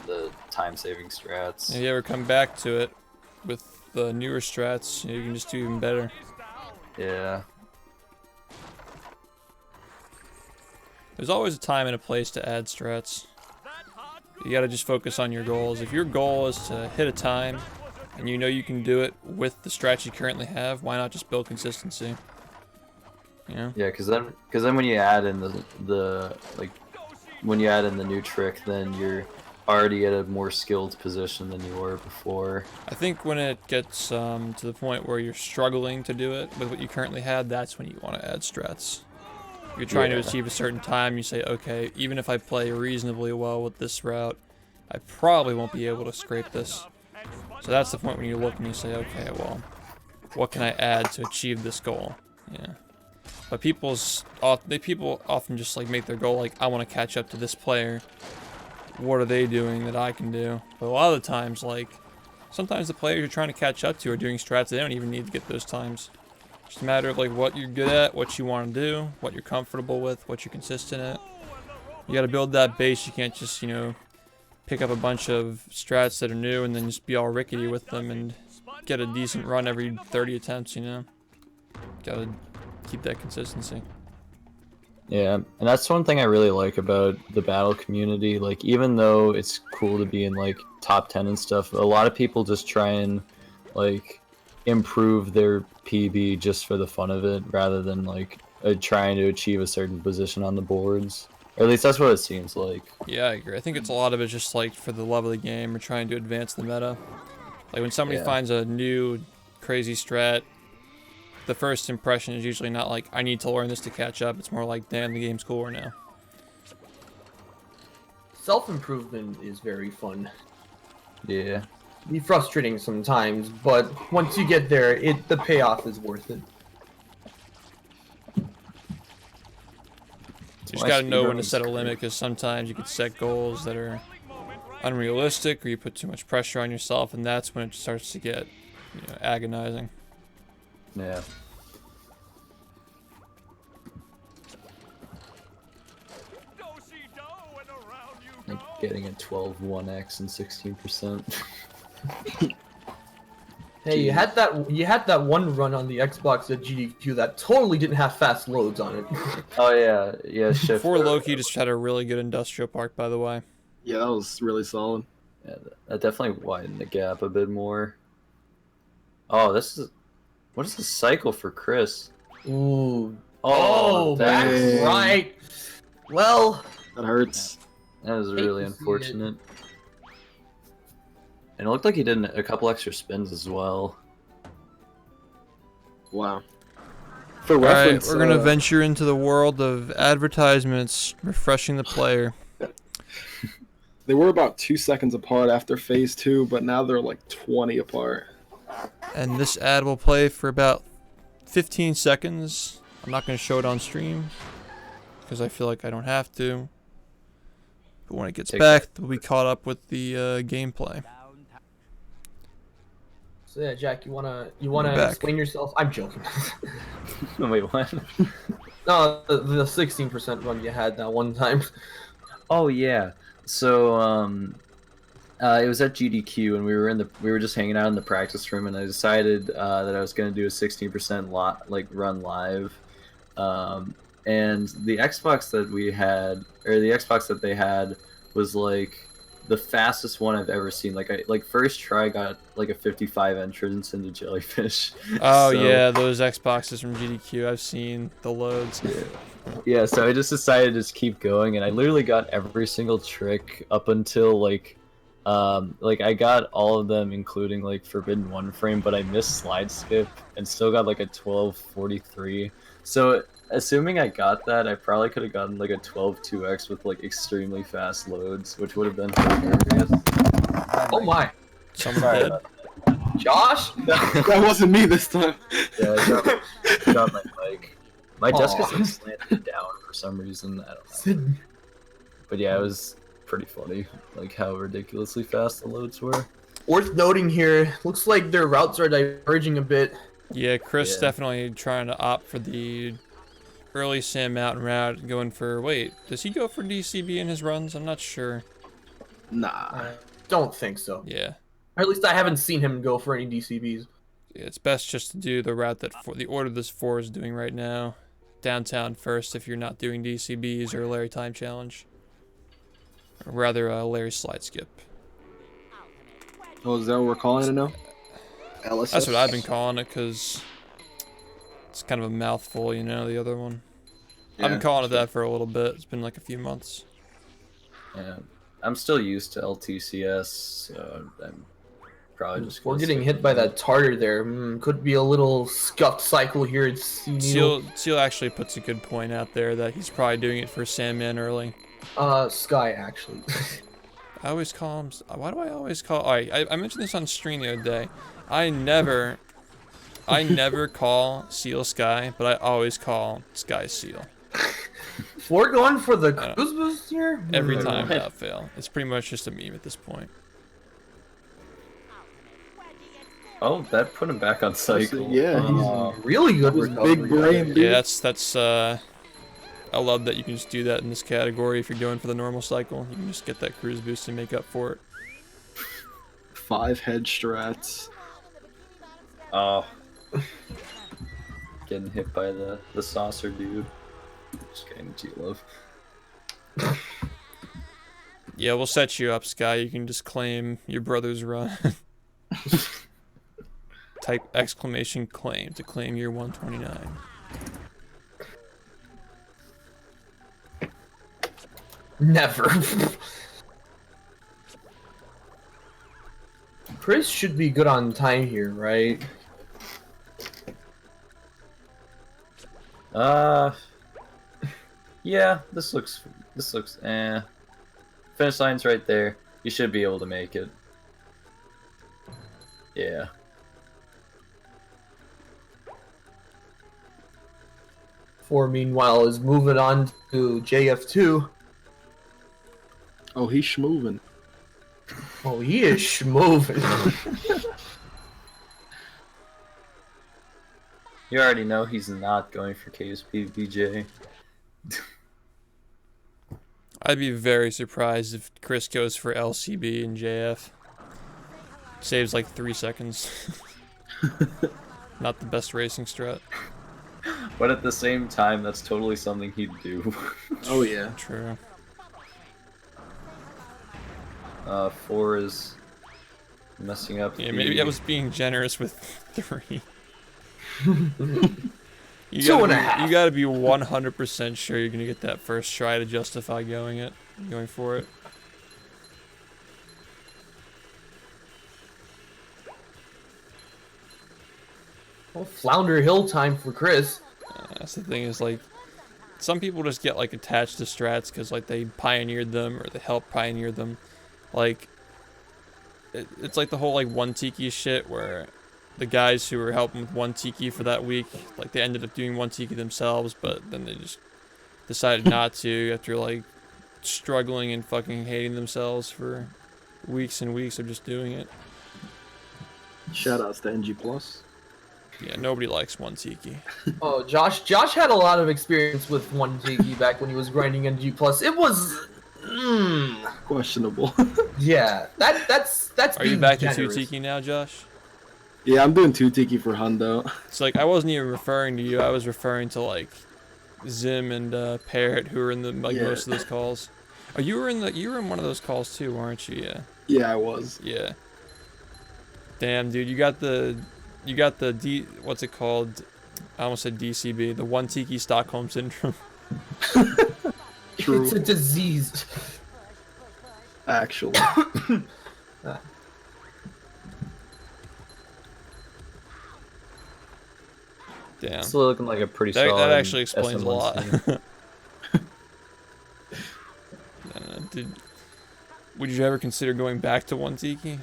the time-saving strats. If you ever come back to it with the newer strats, you can just do even better. Yeah. There's always a time and a place to add strats. You gotta just focus on your goals. If your goal is to hit a time, and you know you can do it with the strats you currently have, why not just build consistency? You know? Yeah, because then when you add in when you add in the new trick, then you're already at a more skilled position than you were before. I think when it gets to the point where you're struggling to do it with what you currently had, that's when you want to add strats. If you're trying to achieve a certain time, you say, okay, even if I play reasonably well with this route, I probably won't be able to scrape this. So that's the point when you look and you say, okay, well, what can I add to achieve this goal? Yeah. But people often just like make their goal like, I want to catch up to this player. What are they doing that I can do? But a lot of the times, like, sometimes the players you're trying to catch up to are doing strats they don't even need to get those times. It's just a matter of like what you're good at, what you want to do, what you're comfortable with, what you're consistent at. You got to build that base. You can't just, you know, pick up a bunch of strats that are new and then just be all rickety with them and get a decent run every 30 attempts, you know? Gotta keep that consistency. Yeah, and that's one thing I really like about the battle community. Like, even though it's cool to be in like top 10 and stuff, a lot of people just try and like improve their PB just for the fun of it, rather than like trying to achieve a certain position on the boards. Or at least that's what it seems like. Yeah, I agree. I think it's a lot of it just like for the love of the game or trying to advance the meta. Like when somebody finds a new crazy strat, the first impression is usually not like, I need to learn this to catch up. It's more like, damn, the game's cooler now. Self-improvement is very fun. Yeah. Be frustrating sometimes, but once you get there, the payoff is worth it. You just gotta know when to set a limit, because sometimes you can set goals that are unrealistic, or you put too much pressure on yourself, and that's when it starts to get, you know, agonizing. Yeah. Like getting a 12 1x and 16%. Hey, you had that one run on the Xbox at GDQ that totally didn't have fast loads on it. Oh yeah, yeah. Shift. Before Loki just had a really good industrial park, by the way. Yeah, that was really solid. Yeah, that definitely widened the gap a bit more. Oh, what is the cycle for Chris? Ooh. Oh, that's dang. right. Well, That hurts. That was Hate really to see it. unfortunate. And it looked like he did a couple extra spins as well. Wow. For Alright, reference, we're gonna venture into the world of advertisements, refreshing the player. they were about 2 seconds apart after phase 2, but now they're like 20 apart. And this ad will play for about 15 seconds. I'm not going to show it on stream because I feel like I don't have to. But when it gets back, we'll be caught up with the gameplay. so yeah, Jack, you wanna back. explain yourself? I'm joking. Wait, what? No, the 16% run you had that one time. Oh yeah. So it was at GDQ, and we were just hanging out in the practice room, and I decided that I was going to do a 16% run live. And the Xbox that we had, or the Xbox that they had, was like the fastest one I've ever seen. Like first try got like a 55 entrance into Jellyfish. Oh So- yeah, those Xboxes from GDQ. I've seen the loads. Yeah, so I just decided to just keep going, and I literally got every single trick up until like I got all of them, including like Forbidden One Frame, but I missed Slide Skip and still got like a 1243. So assuming I got that, I probably could have gotten like a 12-2x with like extremely fast loads, which would have been hilarious. Oh my, Someone Sorry dead. about Josh! That wasn't me this time. Yeah, I got my mic. My desk is Aw. like slanted down for some reason. I don't know. But yeah, it was pretty funny, like how ridiculously fast the loads were. Worth noting here, looks like their routes are diverging a bit. Yeah, Chris Yeah. definitely trying to opt for the early Sand Mountain route, going for, wait, does he go for DCB in his runs? I'm not sure. Nah. I don't think so. Yeah. Or at least I haven't seen him go for any DCBs. It's best just to do the route that the order this 4 is doing right now. Downtown first if you're not doing DCBs or Larry Time Challenge. Or rather, Larry Slide Skip. Oh, is that what we're calling it now? LSS? That's what I've been calling it, because it's kind of a mouthful, you know, the other one. I've been calling it that for a little bit. It's been like a few months. Yeah, I'm still used to LTCS, so I'm probably just. We're gonna getting stick hit with by it. that Tartar there. Could be a little scuffed cycle here at Seal actually puts a good point out there that he's probably doing it for Sandman early. Sky, actually. I always call him. Why do I always call? Alright, I mentioned this on stream the other day. I never call Seal Sky, but I always call Sky Seal. We're going for the cruise boost here? Every time without fail. It's pretty much just a meme at this point. Oh, that put him back on cycle. Yeah, Really good he's recovery. big brain, dude. Yeah, that's I love that you can just do that in this category if you're going for the normal cycle. You can just get that cruise boost and make up for it. 5 head strats. Oh. Getting hit by the saucer dude. Just getting G-Love. Yeah, we'll set you up, Sky. You can just claim your brother's run. Type exclamation claim to claim year 129. Never. Chris should be good on time here, right? Yeah, this looks Finish line's right there. You should be able to make it. Yeah. Four, meanwhile, is moving on to JF2. Oh, he's schmoving. Oh, he is schmoving. You already know he's not going for KSP BJ. I'd be very surprised if Chris goes for LCB and JF. Saves like 3 seconds. Not the best racing strat. But at the same time, that's totally something he'd do. Oh, yeah. True. 4 is messing up. Yeah, maybe I was being generous with 3. You Two and a half. You gotta be 100% sure you're gonna get that first try to justify going for it. Well, Flounder Hill time for Chris. That's the thing is, like, some people just get like attached to strats because like they pioneered them or they helped pioneer them. Like, it's like the whole like one tiki shit where the guys who were helping with one tiki for that week, like they ended up doing one tiki themselves, but then they just decided not to after like struggling and fucking hating themselves for weeks and weeks of just doing it. Shoutouts to NG Plus. Yeah, nobody likes one tiki. Oh, Josh had a lot of experience with one tiki back when he was grinding NG+. It was... Questionable. Yeah, that's Are you being back to generous. 2 tiki now, Josh? Yeah, I'm doing 2 tiki for Hundo. It's like I wasn't even referring to you. I was referring to like Zim and Parrot, who were in the most of those calls. Oh, you were in one of those calls too, weren't you? Yeah. Yeah, I was. Yeah. Damn, dude, you got the what's it called? I almost said DCB, the one tiki Stockholm syndrome. True. It's a disease. Actually. Damn. Still looking like a pretty That solid actually explains a lot. SM1 team. Would you ever consider going back to one tiki?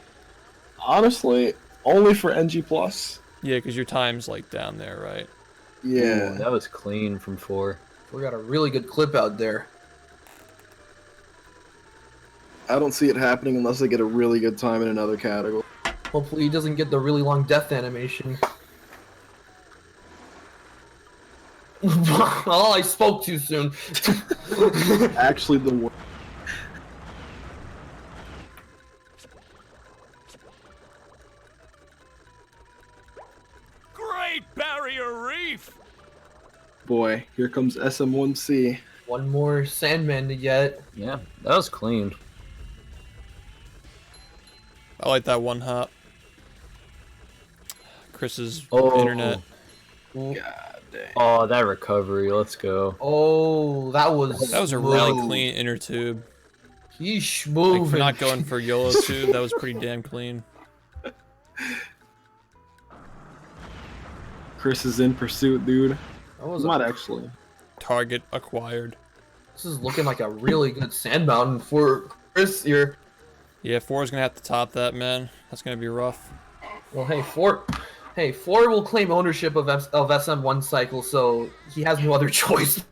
Honestly, only for NG Plus. Yeah, because your time's like down there, right? Yeah. Ooh, that was clean from 4. We got a really good clip out there. I don't see it happening unless they get a really good time in another category. Hopefully he doesn't get the really long death animation. Oh, I spoke too soon. Actually, the worst. Great Barrier Reef! Boy, here comes SM1C. One more Sandman to get. Yeah, that was clean. I like that one hop. Chris's Oh. internet. God dang. Oh, that recovery. Let's go. Oh, that was That was a really smooth. clean inner tube. He's Like smooth. for not going for YOLO tube, that was pretty damn clean. Chris is in pursuit, dude. That was Not actually. Target acquired. This is looking like a really good sand mountain for Chris here. Yeah, 4 is gonna have to top that, man. That's gonna be rough. Well, hey, Four will claim ownership of SM1 cycle, so he has no other choice.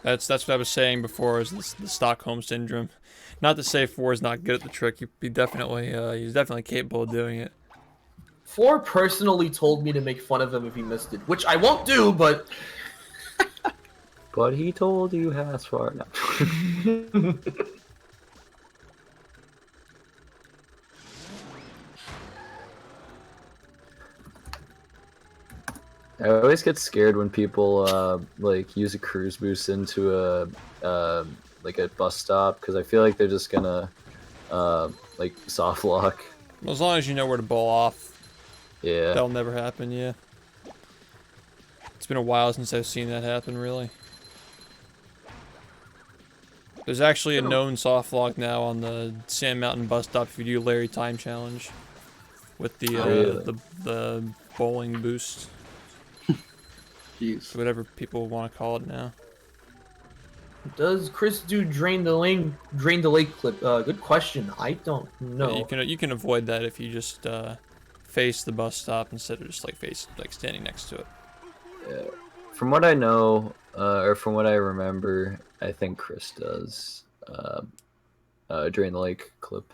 That's what I was saying before, is the Stockholm syndrome. Not to say 4 is not good at the trick. He's definitely capable of doing it. Four personally told me to make fun of him if he missed it, which I won't do, but But he told you as far now. I always get scared when people like use a cruise boost into a like a bus stop, because I feel like they're just gonna like soft lock. As long as you know where to bowl off, Yeah. that'll never happen, yeah. It's been a while since I've seen that happen, really. There's actually a known soft lock now on the Sand Mountain bus stop if you do Larry Time Challenge with the Really? the bowling boost, Jeez. whatever people want to call it now. does Chris do drain the lake clip? Good question. I don't know. Yeah, you can avoid that if you just face the bus stop instead of just like standing next to it. Yeah. From what I know, or from what I remember, I think Chris does Drain the Lake clip.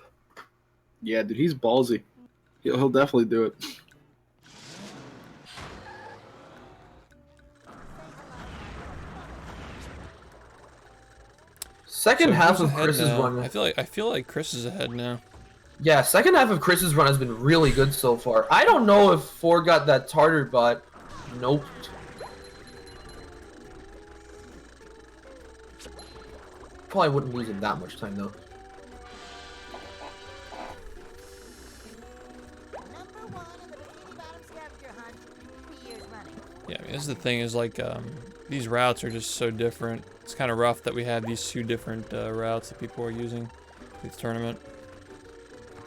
Yeah, dude, he's ballsy. He'll definitely do it. Second So half who's of ahead Chris's now? run. I feel like Chris is ahead now. Yeah, second half of Chris's run has been really good so far. I don't know if Four got that tartar, but nope. Probably wouldn't lose him that much time though. Number 1 in the Bikini Bottom scavenger hunt, 3 years running. Yeah, I mean, this is the thing is like these routes are just so different. It's kind of rough that we have these two different routes that people are using for this tournament.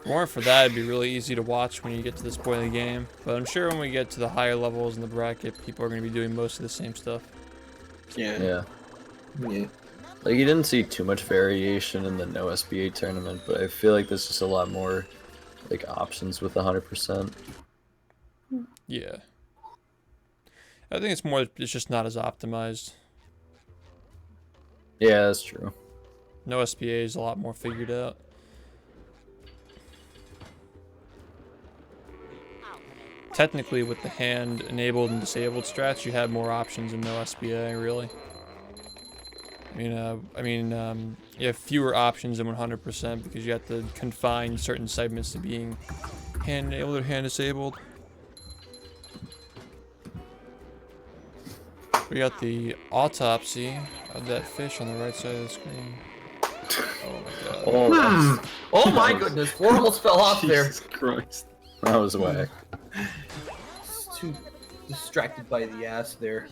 If it weren't for that, it'd be really easy to watch when you get to this point of the game. But I'm sure when we get to the higher levels in the bracket, people are going to be doing most of the same stuff. Yeah. Yeah. Like, you didn't see too much variation in the no SBA tournament, but I feel like there's just a lot more like options with 100%. Yeah. I think it's just not as optimized. Yeah, that's true. No SPA is a lot more figured out. Technically, with the hand enabled and disabled strats, you have more options in no SBA, really. You have fewer options than 100% because you have to confine certain segments to being hand enabled or hand disabled. We got the autopsy of that fish on the right side of the screen. Oh my god. Oh, that's, Oh my goodness, Four almost fell off there. Jesus Christ. that was whack. It's too distracted by the ass there.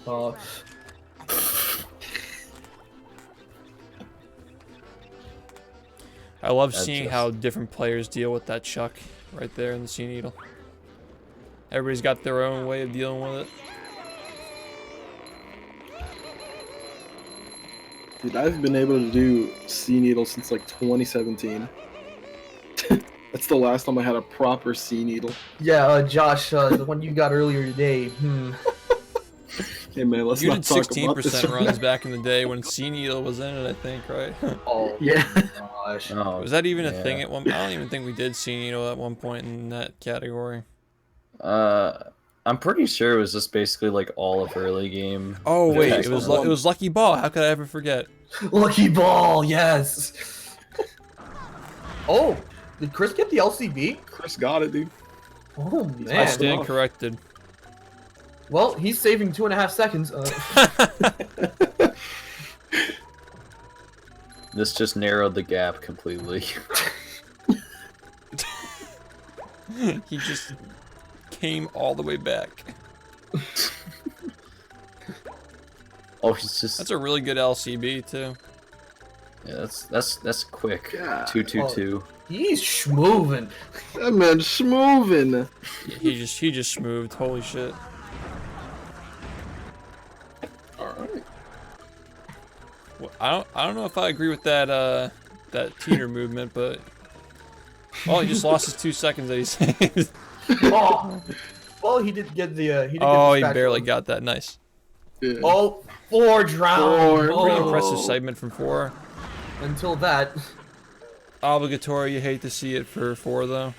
I love That's seeing just- how different players deal with that chuck right there in the sea needle. Everybody's got their own way of dealing with it. Dude, I've been able to do sea needle since like 2017. That's the last time I had a proper sea needle. Yeah, Josh, the one you got earlier today. Hey man, let's You not did talk about this. 16% runs back in the day when C Needle was in it, I think, right? Oh Yeah. gosh. Oh, Was that even a yeah. thing at one? I don't even think we did C Needle at one point in that category. I'm pretty sure it was just basically like all of early game. Oh Yeah, wait, it's it was just it was Lucky Ball. How could I ever forget? Lucky ball, yes. Oh, did Chris get the LCB? Chris got it, dude. Oh I man. stand corrected. Well, he's saving 2.5 seconds. This just narrowed the gap completely. He just came all the way back. Oh, he's just. That's a really good LCB too. Yeah, that's quick. Yeah. 2-2-2. He's schmoving. That man's moving. He just moved. Holy shit. All right. Well, I don't know if I agree with that that teeter movement, but he just lost his 2 seconds that he saved. Oh, well, he did get the. He did Oh, get he the barely spatula. got that. Nice. Yeah. Oh, 4 drown. Four. Oh, Pretty impressive segment from 4. Until that. Obligatory. You hate to see it for 4 though.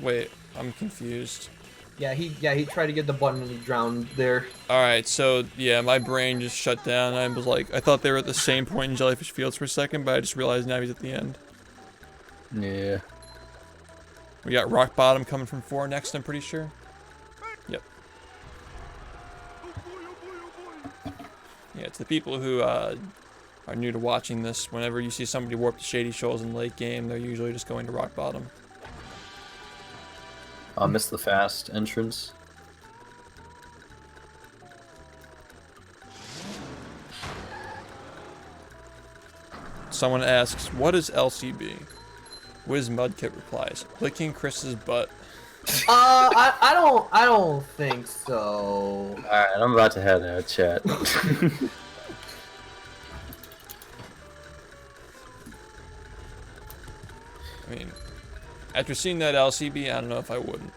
Wait, I'm confused. Yeah, he tried to get the button and he drowned there. Alright, so yeah, my brain just shut down. I was like, I thought they were at the same point in Jellyfish Fields for a second, but I just realized now he's at the end. Yeah. We got Rock Bottom coming from 4 next, I'm pretty sure. Yep. Yeah, to the people who are new to watching this, whenever you see somebody warp to Shady Shoals in late game, they're usually just going to Rock Bottom. I missed the fast entrance. Someone asks, what is LCB? Wiz Mudkit replies, licking Chris's butt. I don't think so. Alright, I'm about to head out, chat. I mean, after seeing that LCB, I don't know if I wouldn't.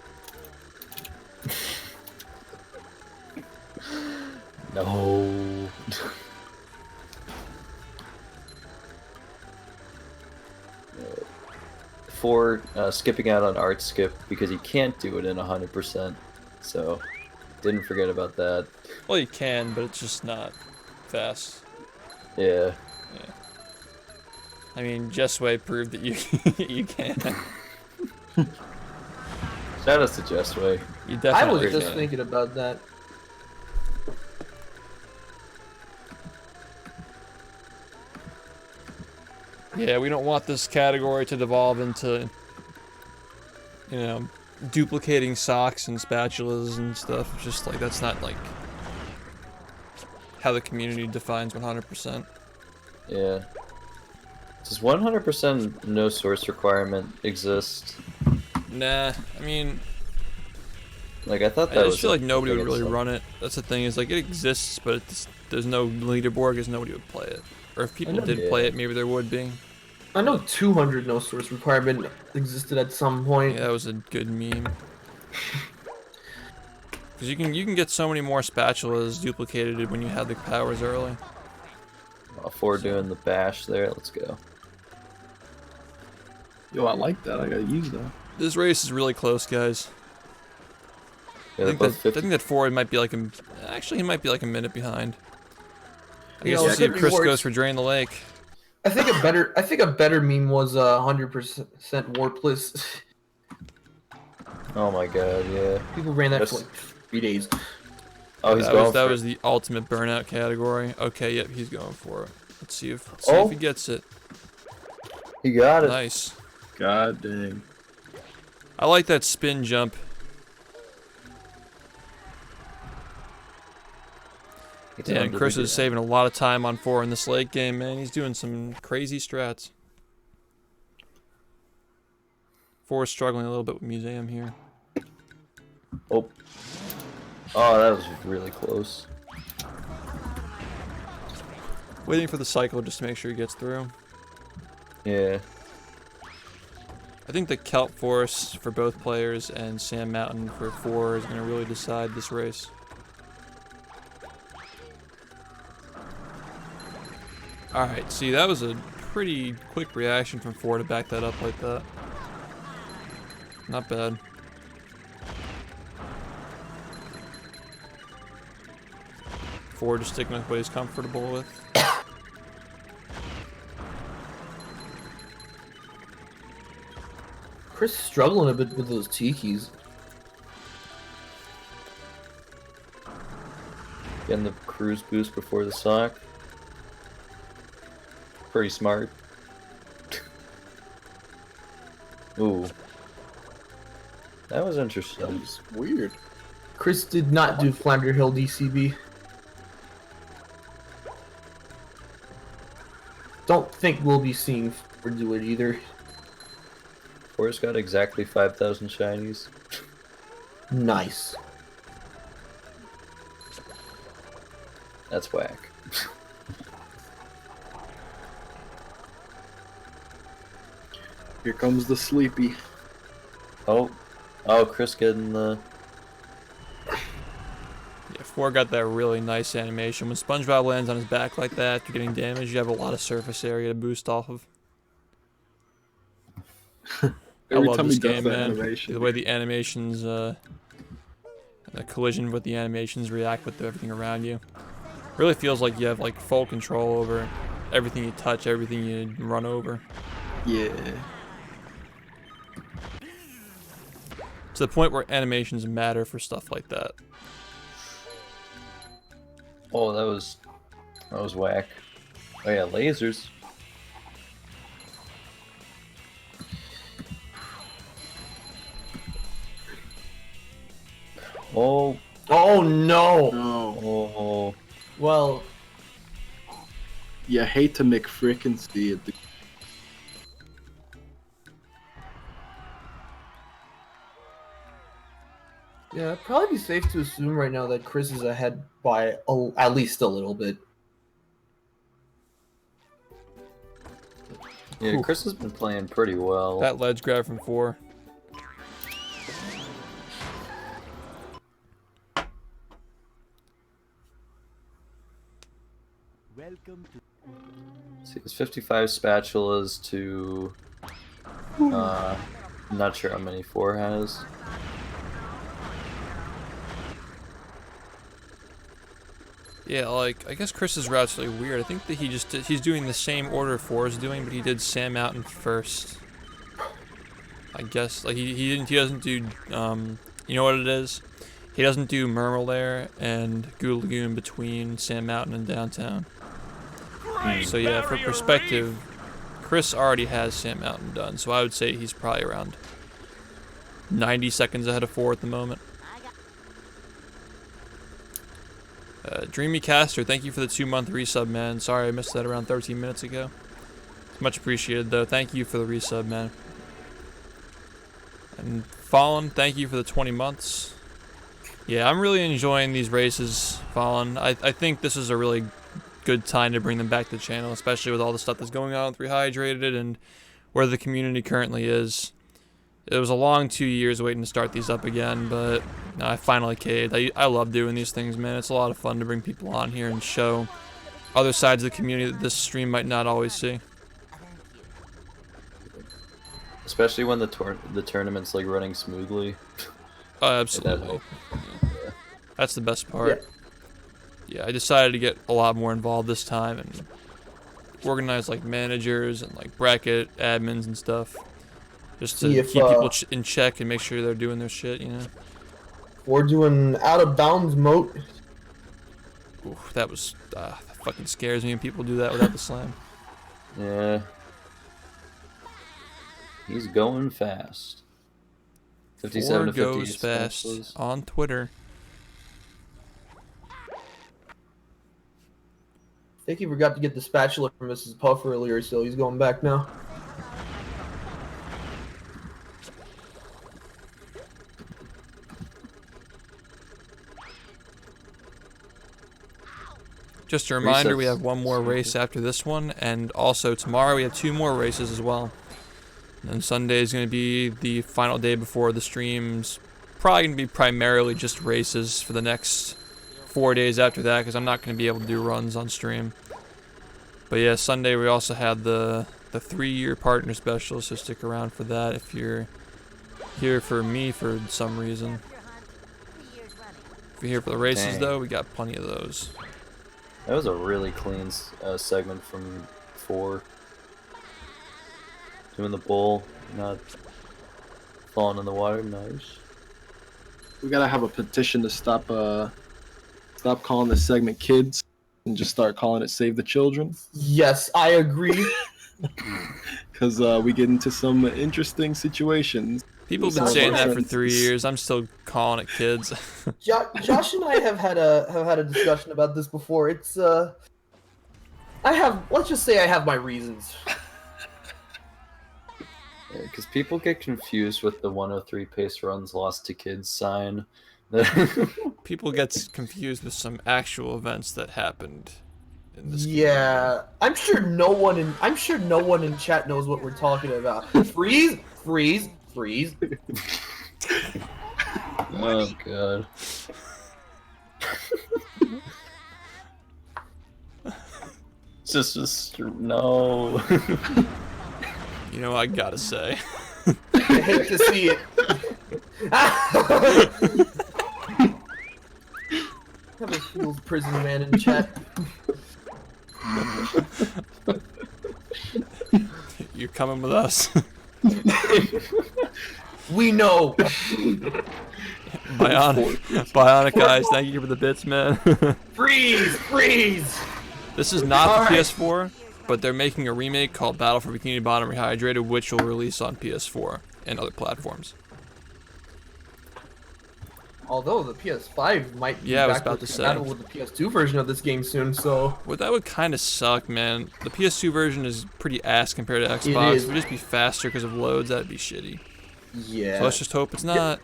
No. For skipping out on art skip because he can't do it in 100%. So, didn't forget about that. Well, you can, but it's just not fast. Yeah. I mean, Jessway proved that you you can. Shout out to Jessway. You I definitely was just can. thinking about that. Yeah, we don't want this category to devolve into, you know, duplicating socks and spatulas and stuff. It's just like, that's not like how the community defines 100%. Yeah. Does 100% no source requirement exist? Nah, I mean, Like, I thought I that just was feel like nobody would thing really itself. run it. That's the thing, is like, it exists, but there's no leaderboard because nobody would play it. Or if people did Yeah. play it, maybe there would be. I know 200 no source requirement existed at some point. Yeah, that was a good meme. Because you can get so many more spatulas duplicated when you have the powers early. Before doing the bash there, let's go. Yo, I like that. I gotta use that. This race is really close, guys. Yeah, I they're think both that 50. Ford might be like actually he might be like a minute behind. I You guess know, we'll it see if could be Chris worse. goes for Drain the Lake. I think a better meme was 100% warpless. Oh my god, yeah. People ran that for Yes. like 3 days. Oh, he's going That for was it. the ultimate burnout category. Okay, yep, he's going for it. Let's see if Oh. he gets it. He got it. Nice. God dang. I like that spin jump. Damn, Chris is saving a lot of time on 4 in this late game, man. He's doing some crazy strats. 4 is struggling a little bit with Museum here. Oh. Oh, that was really close. Waiting for the cycle just to make sure he gets through. Yeah. I think the Kelp Force for both players and Sand Mountain for 4 is going to really decide this race. Alright, see, that was a pretty quick reaction from 4 to back that up like that. Not bad. Four just sticking with what he's comfortable with. Chris is struggling a bit with those tikis. Getting the cruise boost before the sock. Pretty smart. Ooh. That was interesting. That was weird. Chris did not do Flounder Hill DCB. Don't think we'll be seeing Ford do it either. Forrest got exactly 5,000 shinies. Nice. That's whack. Here comes the sleepy. Oh, Chris getting the... Yeah, 4 got that really nice animation. When SpongeBob lands on his back like that after getting damaged, you have a lot of surface area to boost off of. I love this game, man. Animation. The way the animations, the collision with the animations react with everything around you. Really feels like you have like full control over everything you touch, everything you run over. Yeah. To the point where animations matter for stuff like that. Oh, that was whack. Oh yeah, lasers. Oh. Oh no! No. Oh. Well, You hate to make frickin' see it. yeah, it'd probably be safe to assume right now that Chris is ahead by at least a little bit. Yeah, Chris has been playing pretty well. That ledge grab from 4. See, it's 55 spatulas to... I'm not sure how many 4 has. Yeah, like, I guess Chris's route's really weird. I think that he's doing the same order 4 is doing, but he did Sand Mountain first. I guess, like, he doesn't do, you know what it is? He doesn't do Murmur and Goo Lagoon between Sand Mountain and Downtown. So yeah, for perspective, Chris already has Sand Mountain done, so I would say he's probably around 90 seconds ahead of 4 at the moment. Dreamy Caster, thank you for the 2-month resub, man. Sorry I missed that around 13 minutes ago. It's much appreciated, though. Thank you for the resub, man. And Fallen, thank you for the 20 months. Yeah, I'm really enjoying these races, Fallen. I think this is a really good time to bring them back to the channel, especially with all the stuff that's going on with Rehydrated and where the community currently is. It was a long 2 years waiting to start these up again, but I finally caved. I love doing these things, man. It's a lot of fun to bring people on here and show other sides of the community that this stream might not always see. Especially when the tournament's like running smoothly. Oh, absolutely. Yeah. That's the best part. Yeah, I decided to get a lot more involved this time and organize like managers and like bracket admins and stuff. Just to keep people in check and make sure they're doing their shit, you know? We're doing out of bounds moat. Oof, that was, that fucking scares me when people do that without the slam. Yeah. He's going fast. 57 to 50 goes fast on Twitter. I think he forgot to get the spatula from Mrs. Puff earlier, so he's going back now. Just a reminder, we have one more race after this one, and also tomorrow we have 2 more races as well. And Sunday is going to be the final day before the streams. Probably going to be primarily just races for the next 4 days after that, because I'm not going to be able to do runs on stream. But yeah, Sunday we also have the 3-year partner special, so stick around for that if you're here for me for some reason. If you're here for the races, Dang. though, we got plenty of those. That was a really clean segment from 4. Doing the bowl, not falling in the water, nice. We gotta have a petition to stop calling this segment kids and just start calling it Save the Children. Yes, I agree. Because we get into some interesting situations. People have been saying that for 3 years. I'm still calling it kids. Josh and I have had a discussion about this before. It's let's just say I have my reasons. Because people get confused with the 103 pace runs lost to kids sign. People get confused with some actual events that happened in this Yeah, I'm sure no one in chat knows what we're talking about. Freeze, freeze, freeze. Oh god. just no. You know, I gotta say. I hate to see it. Have a fool's prison man in chat. You're coming with us. We know. Bionic guys, thank you for the bits, man. Freeze, freeze. This is not All the right. PS4, but they're making a remake called Battle for Bikini Bottom Rehydrated, which will release on PS4 and other platforms. Although the PS5 might be Yeah, I was about to say. compatible with the PS2 version of this game soon, so Well, that would kind of suck, man. The PS2 version is pretty ass compared to It Xbox. is. It would just be faster because of loads. That'd be shitty. yeah. So let's just hope it's not.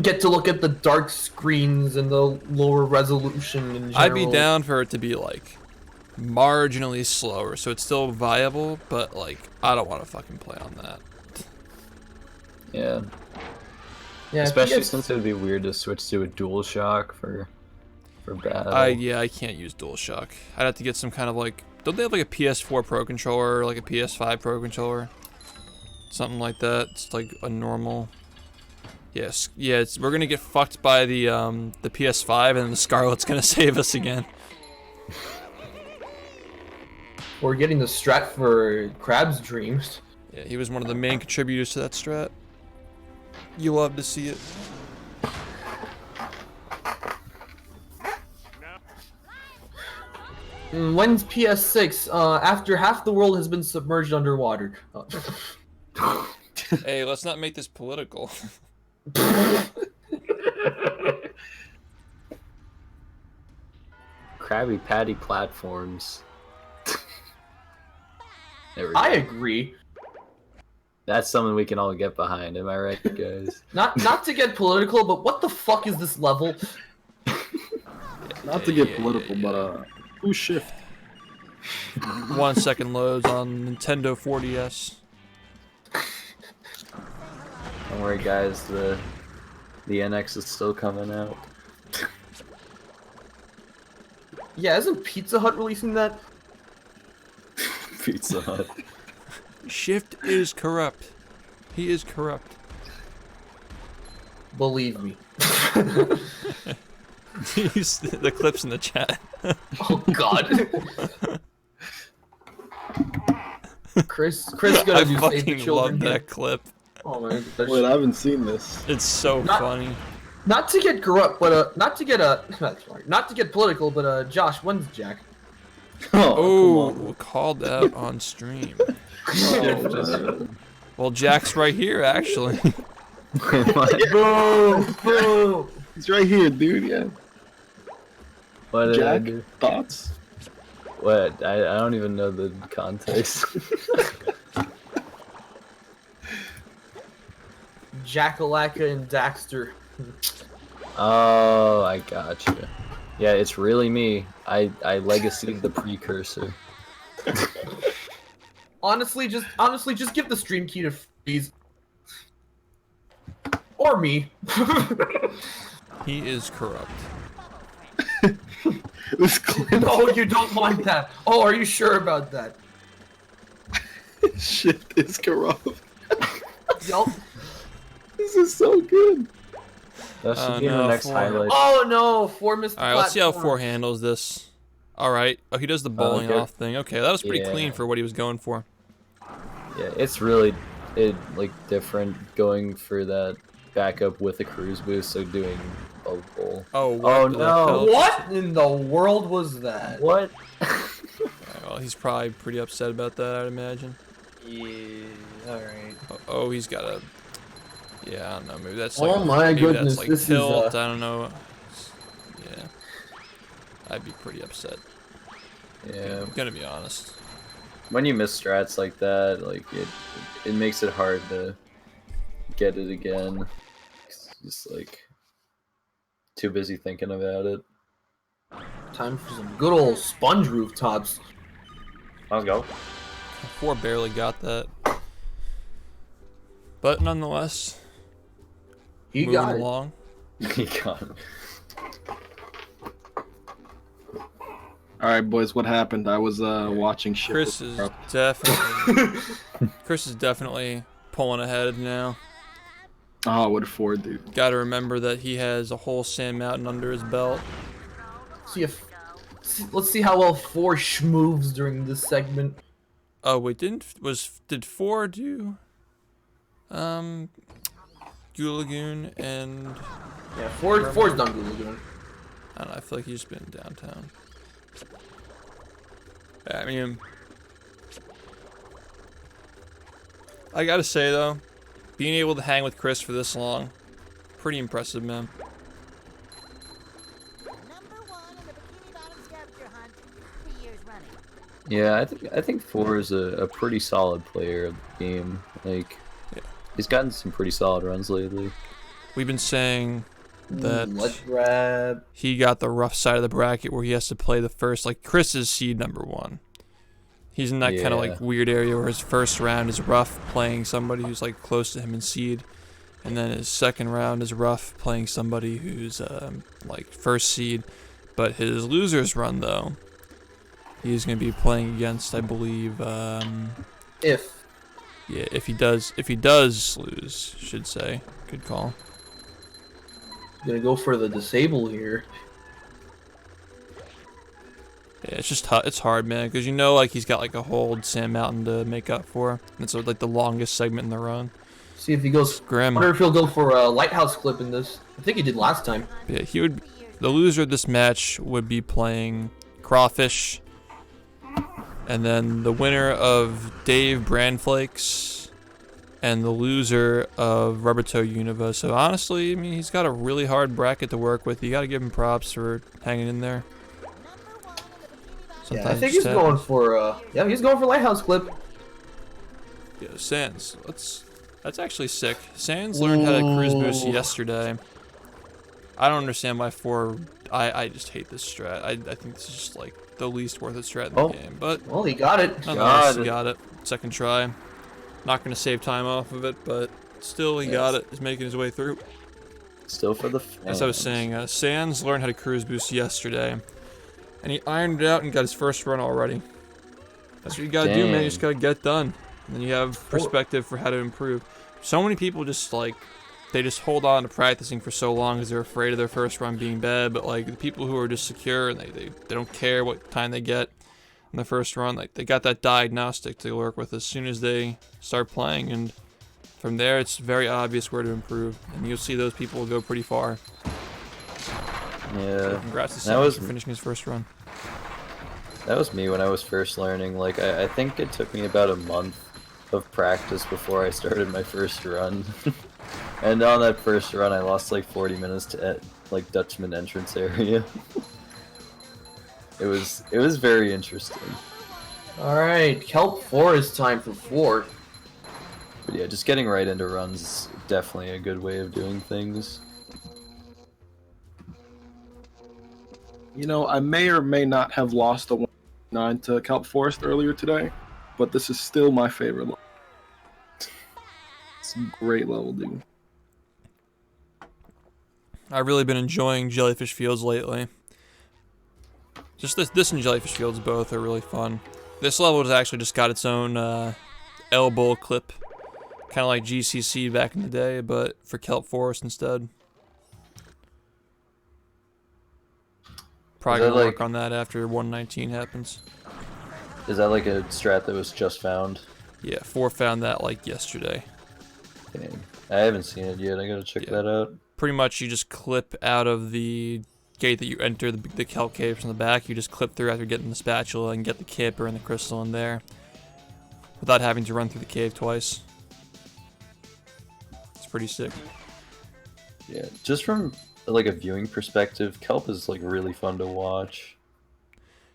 Get to look at the dark screens and the lower resolution in general. I'd be down for it to be like marginally slower, so it's still viable, but like I don't want to fucking play on that. Yeah. Yeah, Especially PS since it would be weird to switch to a DualShock for battle. Yeah, I can't use DualShock. I'd have to get some kind of like. Don't they have like a PS4 Pro controller or like a PS5 Pro controller? Something like that. It's like a normal. Yes, yeah. We're gonna get fucked by the PS5, and then the Scarlet's gonna save us again. We're getting the strat for Crab's Dreams. Yeah, he was one of the main contributors to that strat. You love to see it. When's PS6? After half the world has been submerged underwater. Hey, let's not make this political. Krabby Patty platforms. There we go. I agree. That's something we can all get behind. Am I right, guys? Not to get political, but what the fuck is this level? Not to get political, but who's Shift? 1 second loads on Nintendo 4DS. Don't worry, guys. The NX is still coming out. Yeah, isn't Pizza Hut releasing that? Pizza Hut. Shift is corrupt. He is corrupt. Believe me. Use the clips in the chat. Oh God. Chris gonna I do Save the fucking Children. love that clip. Oh my gosh. Wait, I haven't seen this. It's so Not- funny. Not to get corrupt, but not to get political, but Josh, when's Jack? Oh, called out on stream. Well, Jack's right here, actually. Boom! Boom! He's right here, dude. Yeah. What did I Jack, do? thoughts? What? I don't even know the context. Jackalaka and Daxter. Oh, I gotcha. Yeah, it's really me. I legacied the precursor. Honestly, just give the stream key to Freeze. Or me. He is corrupt. This clip No, you don't want that. Oh, are you sure about that? shit is corrupt. Yup. This is so good. That should Oh, be no, our next four. highlight. Oh no, 4 missed the All right, let's see how platform. 4 handles this. All right. Oh, he does the bowling okay. off thing. Okay, that was pretty Yeah. clean for what he was going for. Yeah, it's really like different going for that backup with a cruise boost, so doing a bowl. Oh, what Oh, the no. hell? What in the world was that? What? Alright, well, he's probably pretty upset about that, I'd imagine. Yeah, alright. Oh, he's got a... Yeah, I don't know. Maybe that's Oh like... my maybe goodness, that's like this is, tilt. I don't know. Yeah. I'd be pretty upset. Yeah. I'm gonna be honest. When you miss strats like that, like it makes it hard to get it again. It's just like too busy thinking about it. Time for some good old sponge rooftops. Let's go. 4 barely got that. But nonetheless, He moving got it. along. God. All right, boys, what happened? I was watching shit. Chris is definitely pulling ahead now. Oh, what a Ford, dude. Got to remember that he has a whole Sand Mountain under his belt. Let's see how well 4 moves during this segment. Oh wait, did 4 do Goo Lagoon and Yeah, Four's done Goo Lagoon. I don't know, I feel like he's just been downtown. I mean, I gotta say though, being able to hang with Chris for this long, pretty impressive, man. Number 1 in the Bikini Bottom scavenger hunt 3 years running. Yeah, I think 4 is a pretty solid player of the game. Like, Yeah. he's gotten some pretty solid runs lately. We've been saying that Let's grab. he got the rough side of the bracket where he has to play the first, like Chris is seed number 1. He's in that kind of Yeah. like weird area where his first round is rough playing somebody who's like close to him in seed, and then his second round is rough playing somebody who's like first seed. But his losers run though, he's gonna be playing against, I believe, If if he does lose, should say. Good call. gonna go for the disable here. Yeah, it's just it's hard, man, because you know, like he's got like a whole Sand Mountain to make up for. It's like the longest segment in the run. See if he goes. Grim. Wonder if he'll go for a lighthouse clip in this. I think he did last time. Yeah, he would. The loser of this match would be playing Crawfish, and then the winner of Dave Brandflakes, and the loser of Rubber Toe Univa. So honestly, I mean, he's got a really hard bracket to work with. You got to give him props for hanging in there. Yeah, I Sometimes think he's sad. going for. Yeah, he's going for lighthouse clip. Yeah, Sans. That's actually sick. Sans learned how to cruise boost Ooh. yesterday. I don't understand why 4. I just hate this strat. I think this is just like the least worth it strat in the game. But Well, he got it. nonetheless, he got it. Second try. Not gonna save time off of it, but still he got it. He's making his way through. Still for the fans. As I was saying, Sans learned how to cruise boost yesterday, and he ironed it out and got his first run already. That's what you gotta do, man. You just gotta get it done, and then you have perspective for how to improve. So many people just like they just hold on to practicing for so long because they're afraid of their first run being bad. But like the people who are just secure and they don't care what time they get in the first run, like they got that diagnostic to work with as soon as they start playing, and from there it's very obvious where to improve, and you'll see those people go pretty far. Yeah. So congrats to That Sam was- for finishing his first run. That was me when I was first learning. Like, I think it took me about a month of practice before I started my first run. And on that first run, I lost like 40 minutes to like Dutchman entrance area. It was very interesting. All right, Kelp 4 is time for 4. But yeah, just getting right into runs is definitely a good way of doing things. You know, I may or may not have lost the 1-9 to Kelp Forest earlier today. but this is still my favorite level. It's a great level, dude. I've really been enjoying Jellyfish Fields lately. Just this and Jellyfish Fields both are really fun. This level has actually just got its own elbow clip. Kind of like GCC back in the day, but for Kelp Forest instead. Probably gonna work on that after 119 happens. Is that like a strat that was just found? Yeah, 4 found that like yesterday. Dang. I haven't seen it yet. I gotta check that out. Pretty much you just clip out of the gate that you enter the kelp caves from the back. You just clip through after getting the spatula and get the kipper and the crystal in there without having to run through the cave twice. It's pretty sick. Yeah, just from like a viewing perspective, kelp is like really fun to watch.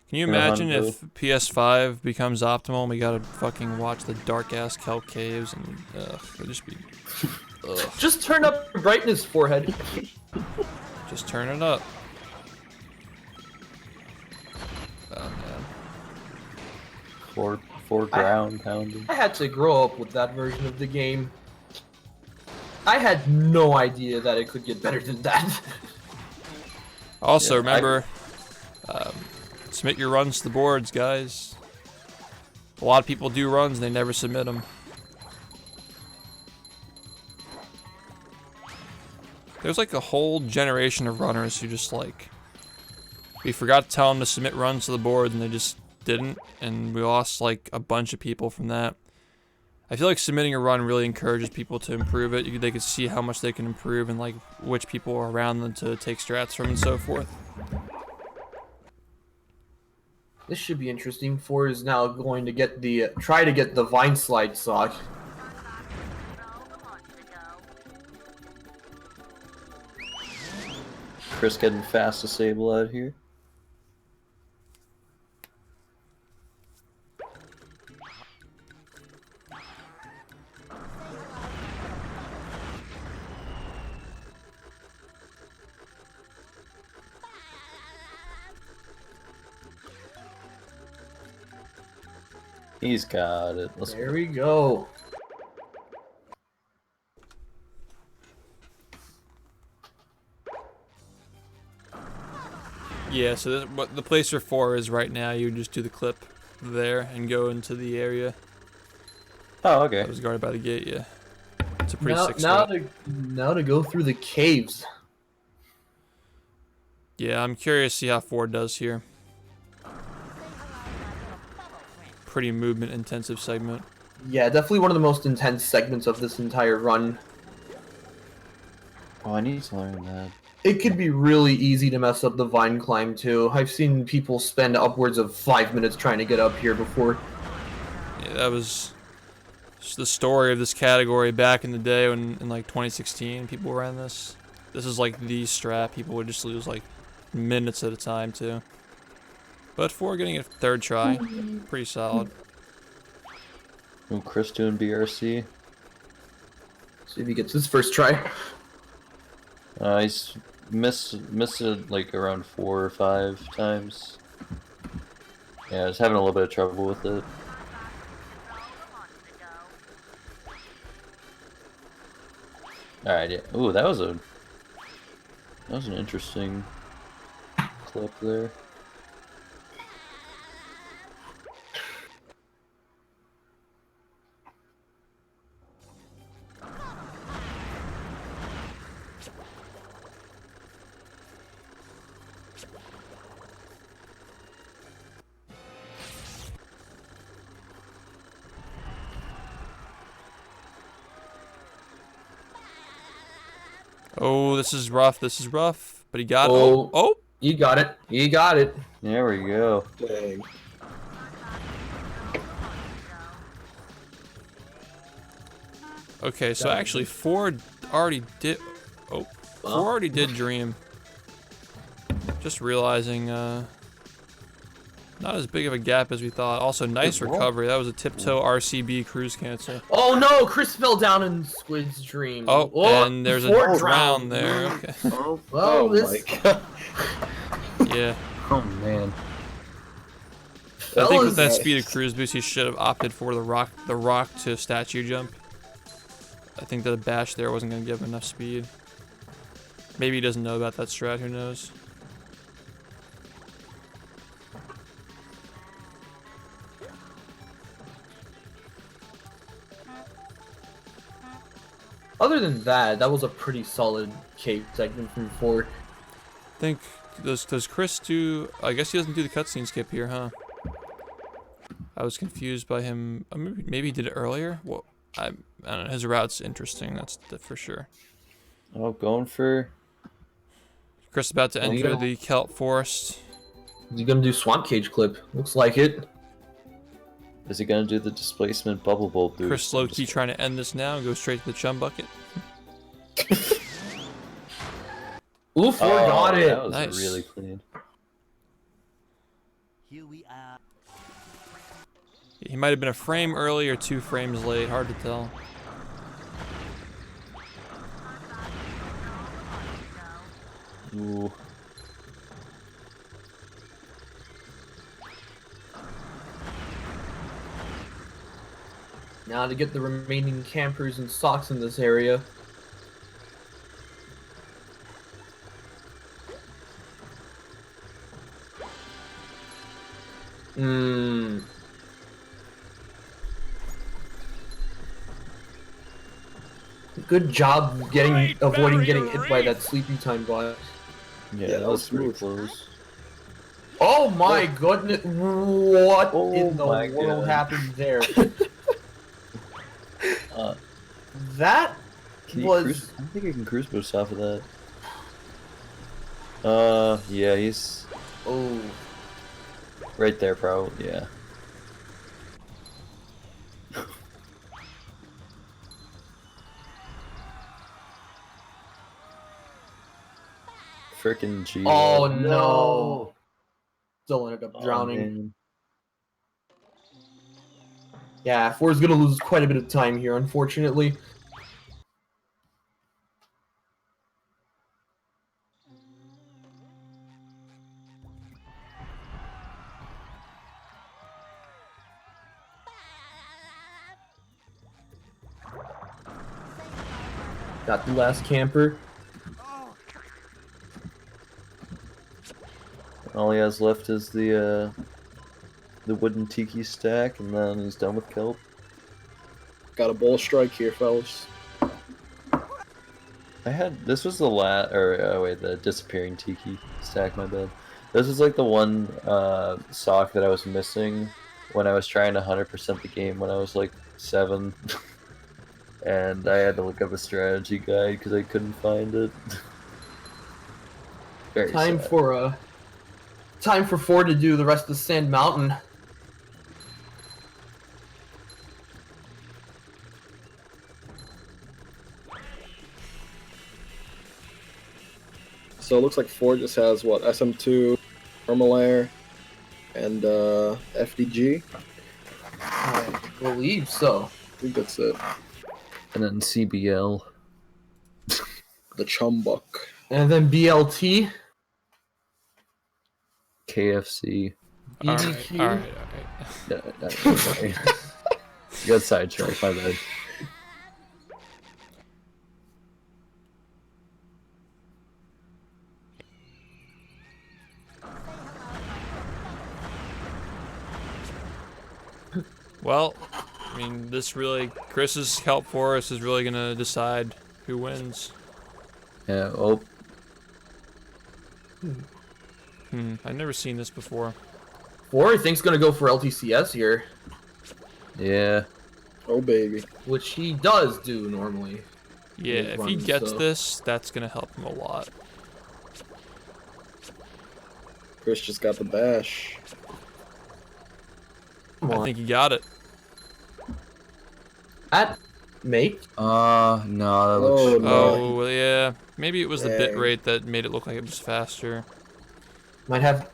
Can you imagine if PS5 becomes optimal and we gotta fucking watch the dark ass kelp caves and it'd just be Just turn up your brightness, forehead. just turn it up. Oh man. Four ground pounding. I had to grow up with that version of the game. I had no idea that it could get better than that. Also, remember, submit your runs to the boards, guys. A lot of people do runs and they never submit them. There's like a whole generation of runners who just like, we forgot to tell them to submit runs to the boards and they just didn't, and we lost like a bunch of people from that. I feel like submitting a run really encourages people to improve it. They can see how much they can improve and like which people are around them to take strats from and so forth. This should be interesting. 4 is now going to get the try to get the vine slide sock. Chris getting fast to Sable out here. He's got it. There we go. Yeah, so this, what the place for 4 is right now, you just do the clip there and go into the area. Oh, okay. It was guarded by the gate, yeah. It's a pretty sick now strat. now to go through the caves. Yeah, I'm curious to see how 4 does here. Pretty movement intensive segment. Yeah, definitely one of the most intense segments of this entire run. Oh, I need to learn that. It could be really easy to mess up the vine climb too. I've seen people spend upwards of 5 minutes trying to get up here before. Yeah, that was just the story of this category back in the day when, in like 2016, people ran this. This is like the strat. People would just lose like minutes at a time too. But 4 getting a 3rd try, pretty solid. Ooh, Chris doing BRC. See if he gets his first try. He's missed it like around 4 or 5 times. Yeah, I was having a little bit of trouble with it. Alright, yeah. Ooh, that was an interesting clip there. Oh, this is rough. This is rough. But he got it. Oh. Oh. You got it. You got it. There we go. Dang. Okay, so actually 4 already did. Oh, 4 already did dream. Just realizing, not as big of a gap as we thought. Also, nice recovery. That was a tiptoe RCB cruise cancel. Oh no, Chris fell down in Squid's dream. Oh, and there's a 4 drown there. Okay. Well, my this God. Yeah. Oh man. I think with Fellas, that speed of cruise boost, he should have opted for the rock to statue jump. I think that the bash there wasn't going to give him enough speed. Maybe he doesn't know about that strat, who knows. other than that, that was a pretty solid cape segment from 4. I think, does Chris do, I guess he doesn't do the cutscene skip here, huh? I was confused by him, maybe he did it earlier? Well, I don't know, his route's interesting, that's for sure. Oh, going for... Chris about to Well, enter yeah. the kelp forest. Is he gonna do Swamp Cage clip? Looks like it. Is he gonna do the displacement bubble bolt boost? Chris low-key trying to end this now and go straight to the chum bucket. Ooh, 4 got it. That was Nice. really clean. Here we are. He might have been a frame early or 2 frames late, hard to tell. Ooh. Now to get the remaining campers and socks in this area. Good job avoiding getting hit by that sleepy time bot. Yeah, that was pretty close. Oh my goodness! What Oh in the my world God. happened there? Uh, That Can you was cruise? I don't think I can cruise boost off of that. Yeah, he's oh. right there, probably. Yeah. Frickin' G. Oh no! Still ended up Oh, drowning. man. Yeah, 4 is gonna lose quite a bit of time here, unfortunately. Got the last camper. All he has left is the wooden tiki stack, and then he's done with kelp. Got a bull strike here, fellas. This was the the disappearing tiki stack, my bad. This was like the one sock that I was missing when I was trying to 100% the game when I was like 7. And I had to look up a strategy guide because I couldn't find it. Very Time sad. for 4 to do the rest of Sand Mountain. So it looks like 4 just has what, SM2, Thermalair, and FDG. I believe so. I think that's it. And then CBL. The Chumbuck. And then BLT, KFC. EDQ. Alright. Sorry. You got sidetracked, my bad. Well, I mean, Chris's kelp forest is really gonna decide who wins. Yeah, oh, I've never seen this before. 4, I think's gonna go for LTCS here, yeah. Oh, baby. which he does do normally. Yeah, His if he runs, gets so. this, that's gonna help him a lot. Chris just got the bash. Come I on. think he got it. That make No, that looks. Oh, no. Oh, well, yeah. Maybe it was the Dang. bit rate that made it look like it was faster. might have.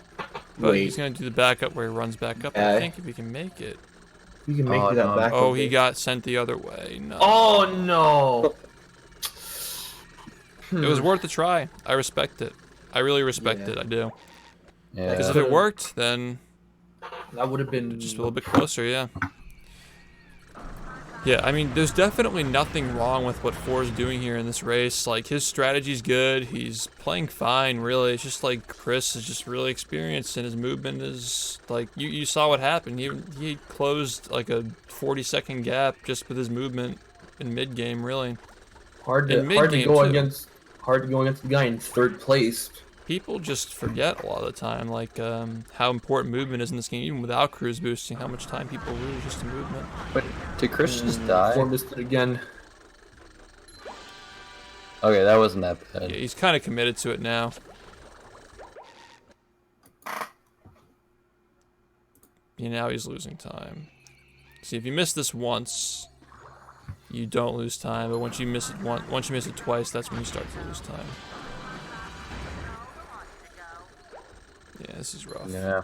But Wait, he's gonna do the backup where he runs back up, I Yeah. think, if he can make it. you can make Oh, that no. back. Oh, up he there. got sent the other way. No. Oh no! It was worth a try. I respect it. I really respect Yeah. it, I do. Yeah. Because if Uh, it worked, then That would have been Just a little bit closer, yeah. Yeah, I mean, there's definitely nothing wrong with what Four's doing here in this race. Like, his strategy's good. He's playing fine, really. It's just like Chris is just really experienced, and his movement is, like, you saw what happened. He closed, like, a 40-second gap just with his movement in mid-game, really. hard in to mid-game, go too. against the guy in 3rd place. People just forget a lot of the time, like, how important movement is in this game, even without cruise boosting, how much time people lose just in movement. Wait, did Chris just die? Four missed it again. Okay, that wasn't that bad. Yeah, he's kind of committed to it now. Yeah, now he's losing time. See, if you miss this once, you don't lose time, but once you miss it twice, that's when you start to lose time. Yeah, this is rough. Yeah.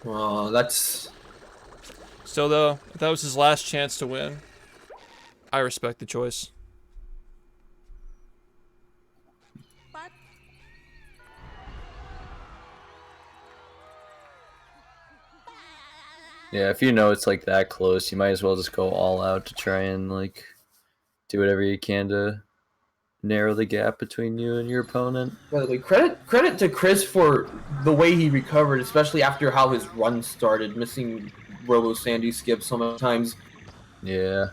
Well, that's Still, though, if that was his last chance to win, I respect the choice. Yeah, if you know it's like that close, you might as well just go all out to try and like do whatever you can to narrow the gap between you and your opponent. by the way, credit to Chris for the way he recovered, especially after how his run started, missing Robo Sandy skip so many times. Yeah.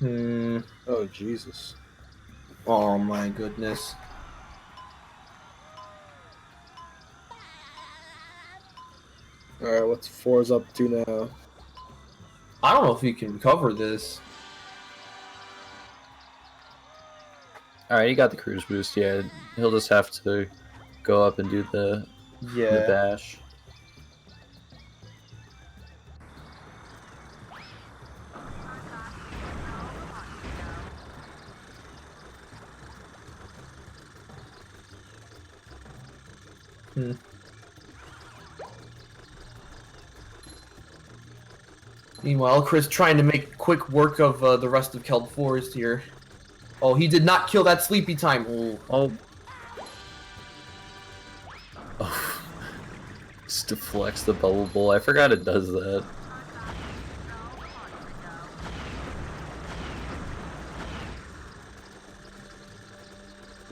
Oh Jesus. Oh my goodness. All right, what's Four's up to now? I don't know if he can recover this. Alright, he got the cruise boost, yeah. He'll just have to go up and do the bash. Meanwhile, Chris trying to make quick work of the rest of Keld Forest here. Oh, he did not kill that sleepy time. Oh. Oh. Just deflects the bubble bowl. I forgot it does that.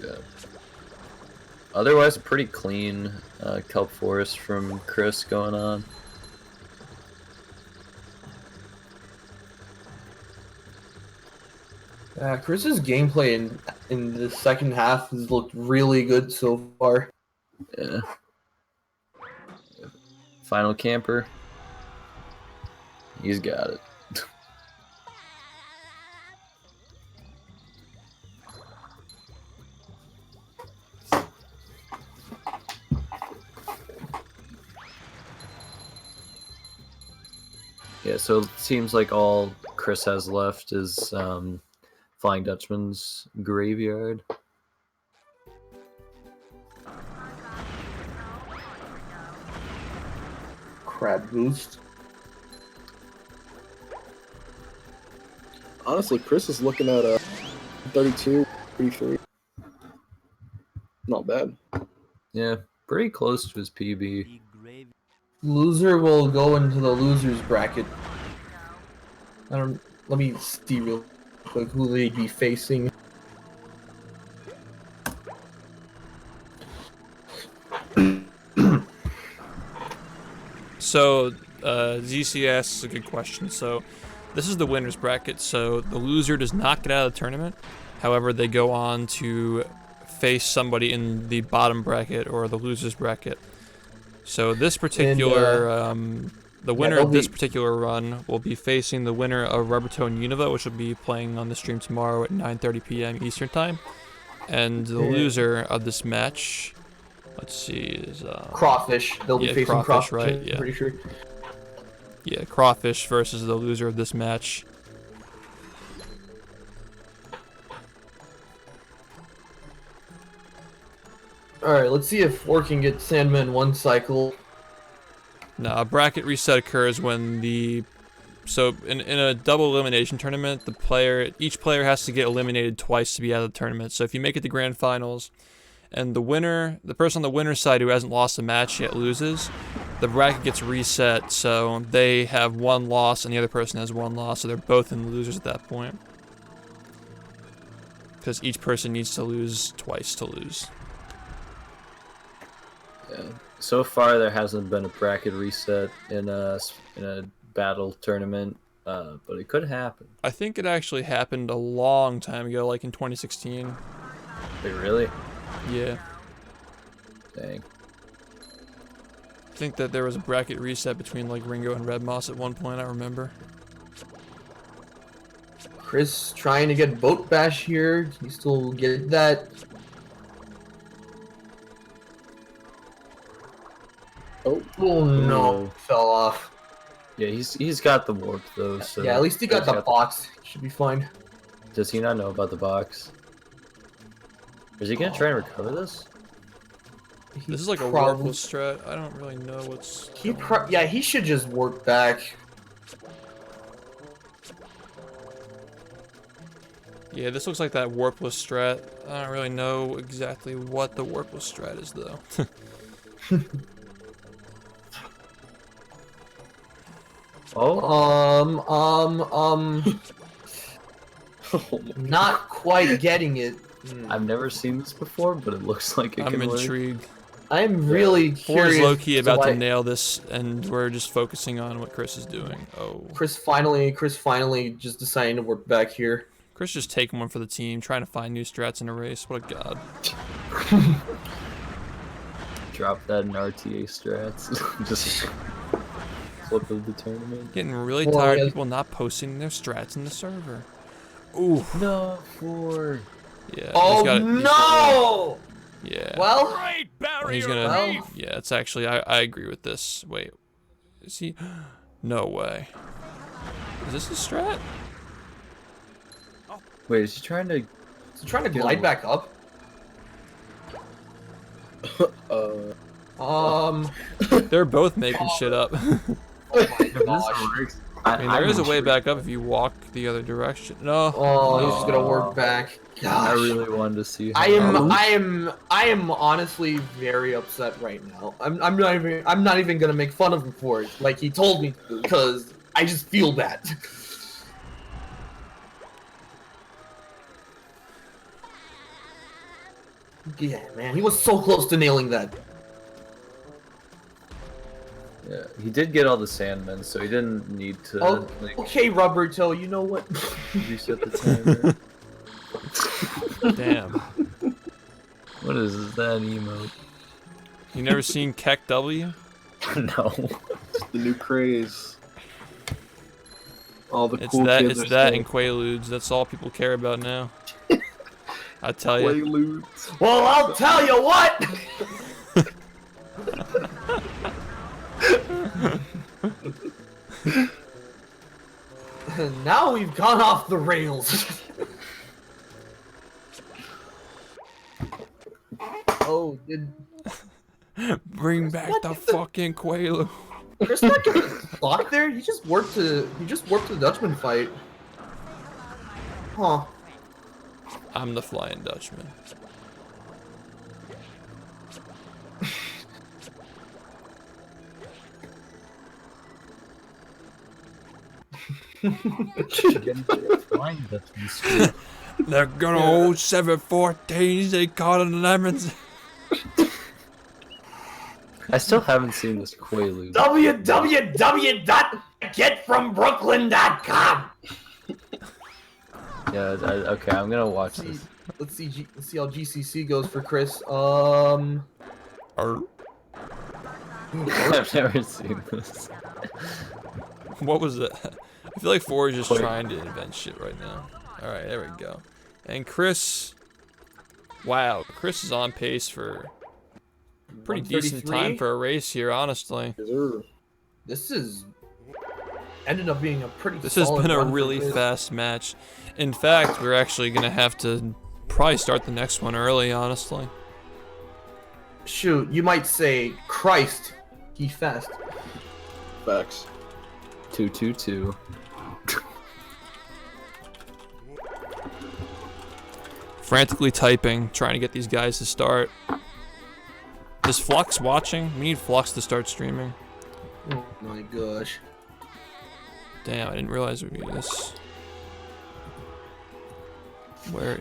Yeah. Otherwise, a pretty clean kelp forest from Chris going on. Chris's gameplay in the second half has looked really good so far. Yeah. Final camper. He's got it. Yeah, so it seems like all Chris has left is Flying Dutchman's graveyard. Crab boost. Honestly, Chris is looking at a 32, 33. Not bad. Yeah, pretty close to his PB. Loser will go into the losers bracket. Let me see real quick who they'd be facing. So, ZCS is a good question. So, this is the winner's bracket. So, the loser does not get out of the tournament. However, they go on to face somebody in the bottom bracket or the loser's bracket. So, this particular, the winner of this particular run will be facing the winner of Rubbertone Unova, which will be playing on the stream tomorrow at 9:30 p.m. Eastern Time. And the loser of this match, let's see, is Crawfish. They'll be facing Crawfish, right? Yeah. I'm pretty sure. Yeah, Crawfish versus the loser of this match. Alright, let's see if Four can get Sandman one cycle. Now, a bracket reset occurs when so in a double elimination tournament, each player has to get eliminated twice to be out of the tournament. So if you make it to grand finals, and the person on the winner's side who hasn't lost a match yet loses, the bracket gets reset, so they have 1 loss and the other person has 1 loss, so they're both in losers at that point. Because each person needs to lose twice to lose. Yeah. So far, there hasn't been a bracket reset in a battle tournament, but it could happen. I think it actually happened a long time ago, like in 2016. Wait, really? Yeah. Dang. I think that there was a bracket reset between like Ringo and Red Moss at one point, I remember. Chris trying to get Boat Bash here. Can you still get that? Oh, Oh no, Oh. fell off. Yeah, he's got the warp though. So Yeah, at least he got he's the box. Should be fine. Does he not know about the box? Is he gonna try and recover this? This is like a Probably- warpless strat. I don't really know what's. Yeah, he should just work back. Yeah, this looks like that warpless strat. I don't really know exactly what the warpless strat is though. Oh, oh my Not quite getting it. I've never seen this before, but it looks like it I'm can work. intrigued. I'm really 4 is curious. low-key about why to nail this, and we're just focusing on what Chris is doing. Oh. Chris finally just deciding to work back here. Chris just taking one for the team, trying to find new strats in a race. What a god. Drop that in RTA strats. Just flip of the tournament. Getting really Well, tired yeah. of people not posting their strats in the server. Ooh. No, 4. Yeah. Oh he's got it. no! Yeah. Well, Great barrier He's gonna. Well- Yeah, it's actually. I agree with this. Wait. Is he? No way. Is this a strat? Wait, is he trying to? is he trying to glide back up? They're both making shit up. Oh my gosh. works. I mean, there is a way back up if you walk the other direction. No. Oh, he's no. just gonna work back. I Gosh. really wanted to see. I how- am honestly very upset right now. I'm not even gonna make fun of him for it, like he told me to, because I just feel bad. Yeah, man, he was so close to nailing that. Yeah, he did get all the Sandmen, so he didn't need to Oh, like okay, Rubber Toe, you know what? reset the timer. Damn. What is that emote? You never seen Keck W? No. It's the new craze. All the It's cool that. kids It's are that still and Quaaludes. That's all people care about now. I tell you. Quaaludes. Well, I'll tell you what. Now we've gone off the rails. Oh, did Bring back the fucking Quaalude. Chris not get blocked there? He just warped to the Dutchman fight. Huh. I'm the Flying Dutchman. They're gonna hold 714s. They call it lemons. I still haven't seen this Quaalude. www.getfrombrooklyn.com. Yeah, okay, I'm gonna watch this. Let's see how GCC goes for Chris. Arr. I've never seen this. What was that? I feel like 4 is just Wait. trying to invent shit right now. Alright, there we go. And Chris... Wow, Chris is on pace for pretty decent 133? time for a race here, honestly. Yes, sir. This is ended up being a pretty. This has solid been a run for really Chris. fast match. In fact, we're actually going to have to probably start the next one early, honestly. Shoot, you might say, Christ, he fast. Facts. 222. Frantically typing, trying to get these guys to start. Is Flux watching? We need Flux to start streaming. Oh my gosh. Damn, I didn't realize we'd do this.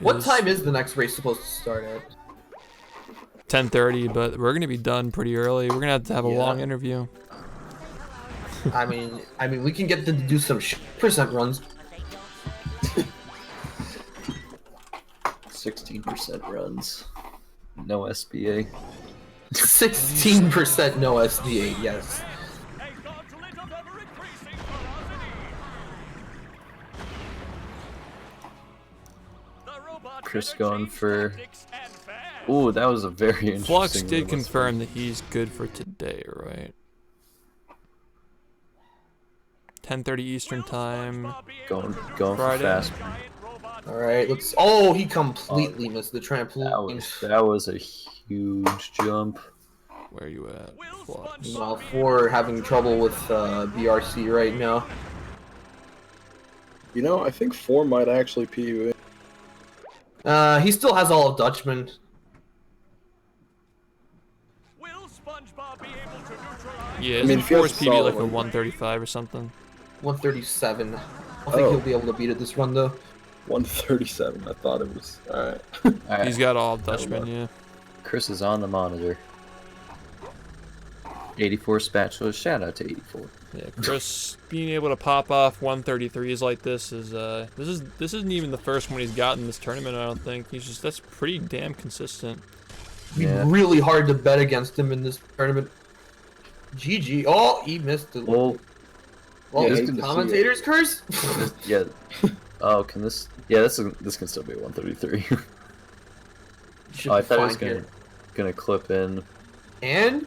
What time is the next race supposed to start at? 10:30, but we're gonna be done pretty early. We're gonna have a Yeah. long interview. I mean, we can get them to do some percent runs. 16% runs. No SBA. 16% no SDA, yes. A gauntlet of ever-increasing ferocity. The robot Chris never going changed for. tactics and fast. Ooh, that was a very interesting. Flux one. did Let's confirm that he's good for today, right? 10:30 Eastern time. Going for Friday. fast. All right, let's. Oh, he completely missed the trampoline. That was a huge jump. Where are you at, Flux? Well, for having trouble with BRC right now. You know, I think 4 might actually pee you in. He still has all of Dutchman. Will SpongeBob be able to neutralize? Yeah, I mean, isn't if he has Force a PB like solid a one. 135 or something? 137. I think Oh. he'll be able to beat it this run though. 137. I thought it was. Alright. Alright, He's got all of Dutchman, yeah. Chris is on the monitor. 84 spatula. Shout out to 84. Yeah, Chris being able to pop off 133s like this is this isn't even the first one he's gotten this tournament. I don't think that's pretty damn consistent. It'd be Yeah. really hard to bet against him in this tournament. GG. Oh, he missed it. Well, Well, yeah, is he's gonna see commentator's curse? yeah. Oh, can this? Yeah, this can still be a 133. Should Oh, I be thought it was fine gonna clip in. And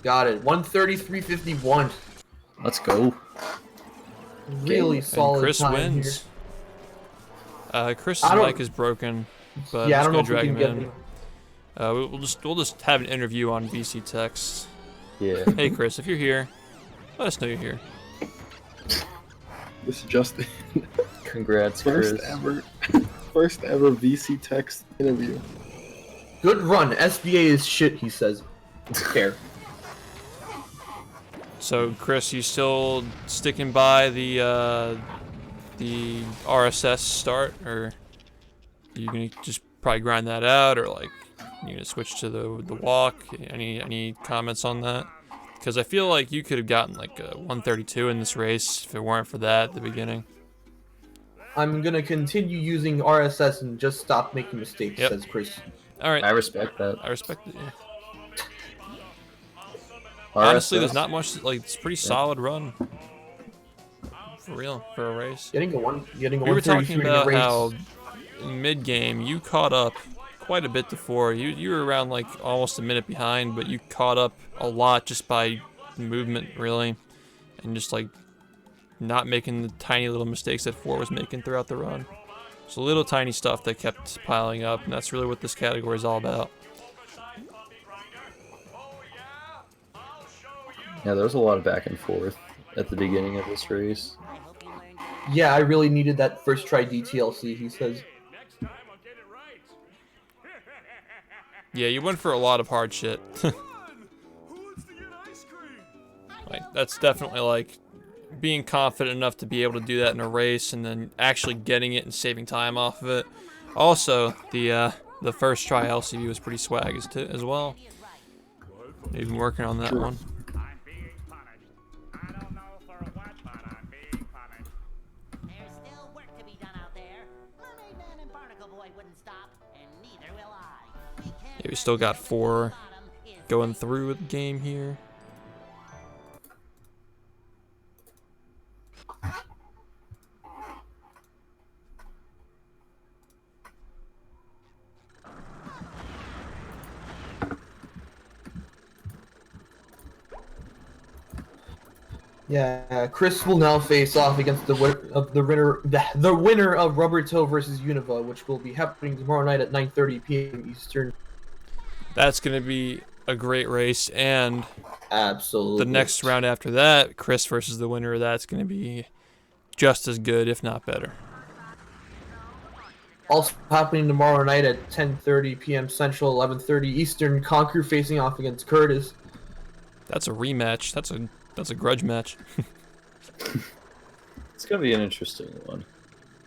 got it. 133.51. Let's go. Really And solid Chris time wins. Chris's I don't- mic is broken, but Here. Yeah, I I'm don't know just if we gonna can drag get him him. in. We'll just have an interview on VC Text. Yeah. Hey Chris, if you're here, let us know you're here. This is Justin. Congrats, Chris. First ever VC text interview. Good run. SBA is shit, he says. Care. So Chris, you still sticking by the RSS start, or you gonna just probably grind that out, or like you gonna switch to the walk? Any comments on that? Because I feel like you could have gotten like a 132 in this race if it weren't for that at the beginning. I'm gonna continue using RSS and just stop making mistakes, Yep. says Chris. All right, I respect that. I respect it. Yeah. Honestly, there's RSS. not much. Like it's a pretty solid run. For real, for a race. Getting a We were 133 talking in a about race. how in mid-game you caught up quite a bit before. You were around like almost a minute behind, but you caught up a lot just by movement, really, and just like not making the tiny little mistakes that 4 was making throughout the run. So little tiny stuff that kept piling up, and that's really what this category is all about. Yeah, there was a lot of back and forth at the beginning of this race. I hope you learned. Yeah, I really needed that first try DTLC, he says. Next time I'll get it right. Yeah, you went for a lot of hard shit. Who wants to get ice cream? Like that's definitely like being confident enough to be able to do that in a race and then actually getting it and saving time off of it. Also, the first try LCV was pretty swag as well. They've been working on that one. I'm being punished. I don't know for what, but I'm being punished. There's still work to be done out there. Mermaid Man and Barnacle Boy wouldn't stop, and neither will I. Yeah, we still got 4 going through the game here. Yeah, Chris will now face off against the winner of Rubber Toe versus Univa, which will be happening tomorrow night at 9:30 p.m. Eastern. That's going to be a great race, and Absolutely. the next round after that, Chris versus the winner of that's going to be just as good, if not better. Also happening tomorrow night at 10:30 p.m. Central, 11:30 Eastern, Conquer facing off against Curtis. That's a rematch. That's a grudge match. It's gonna be an interesting one.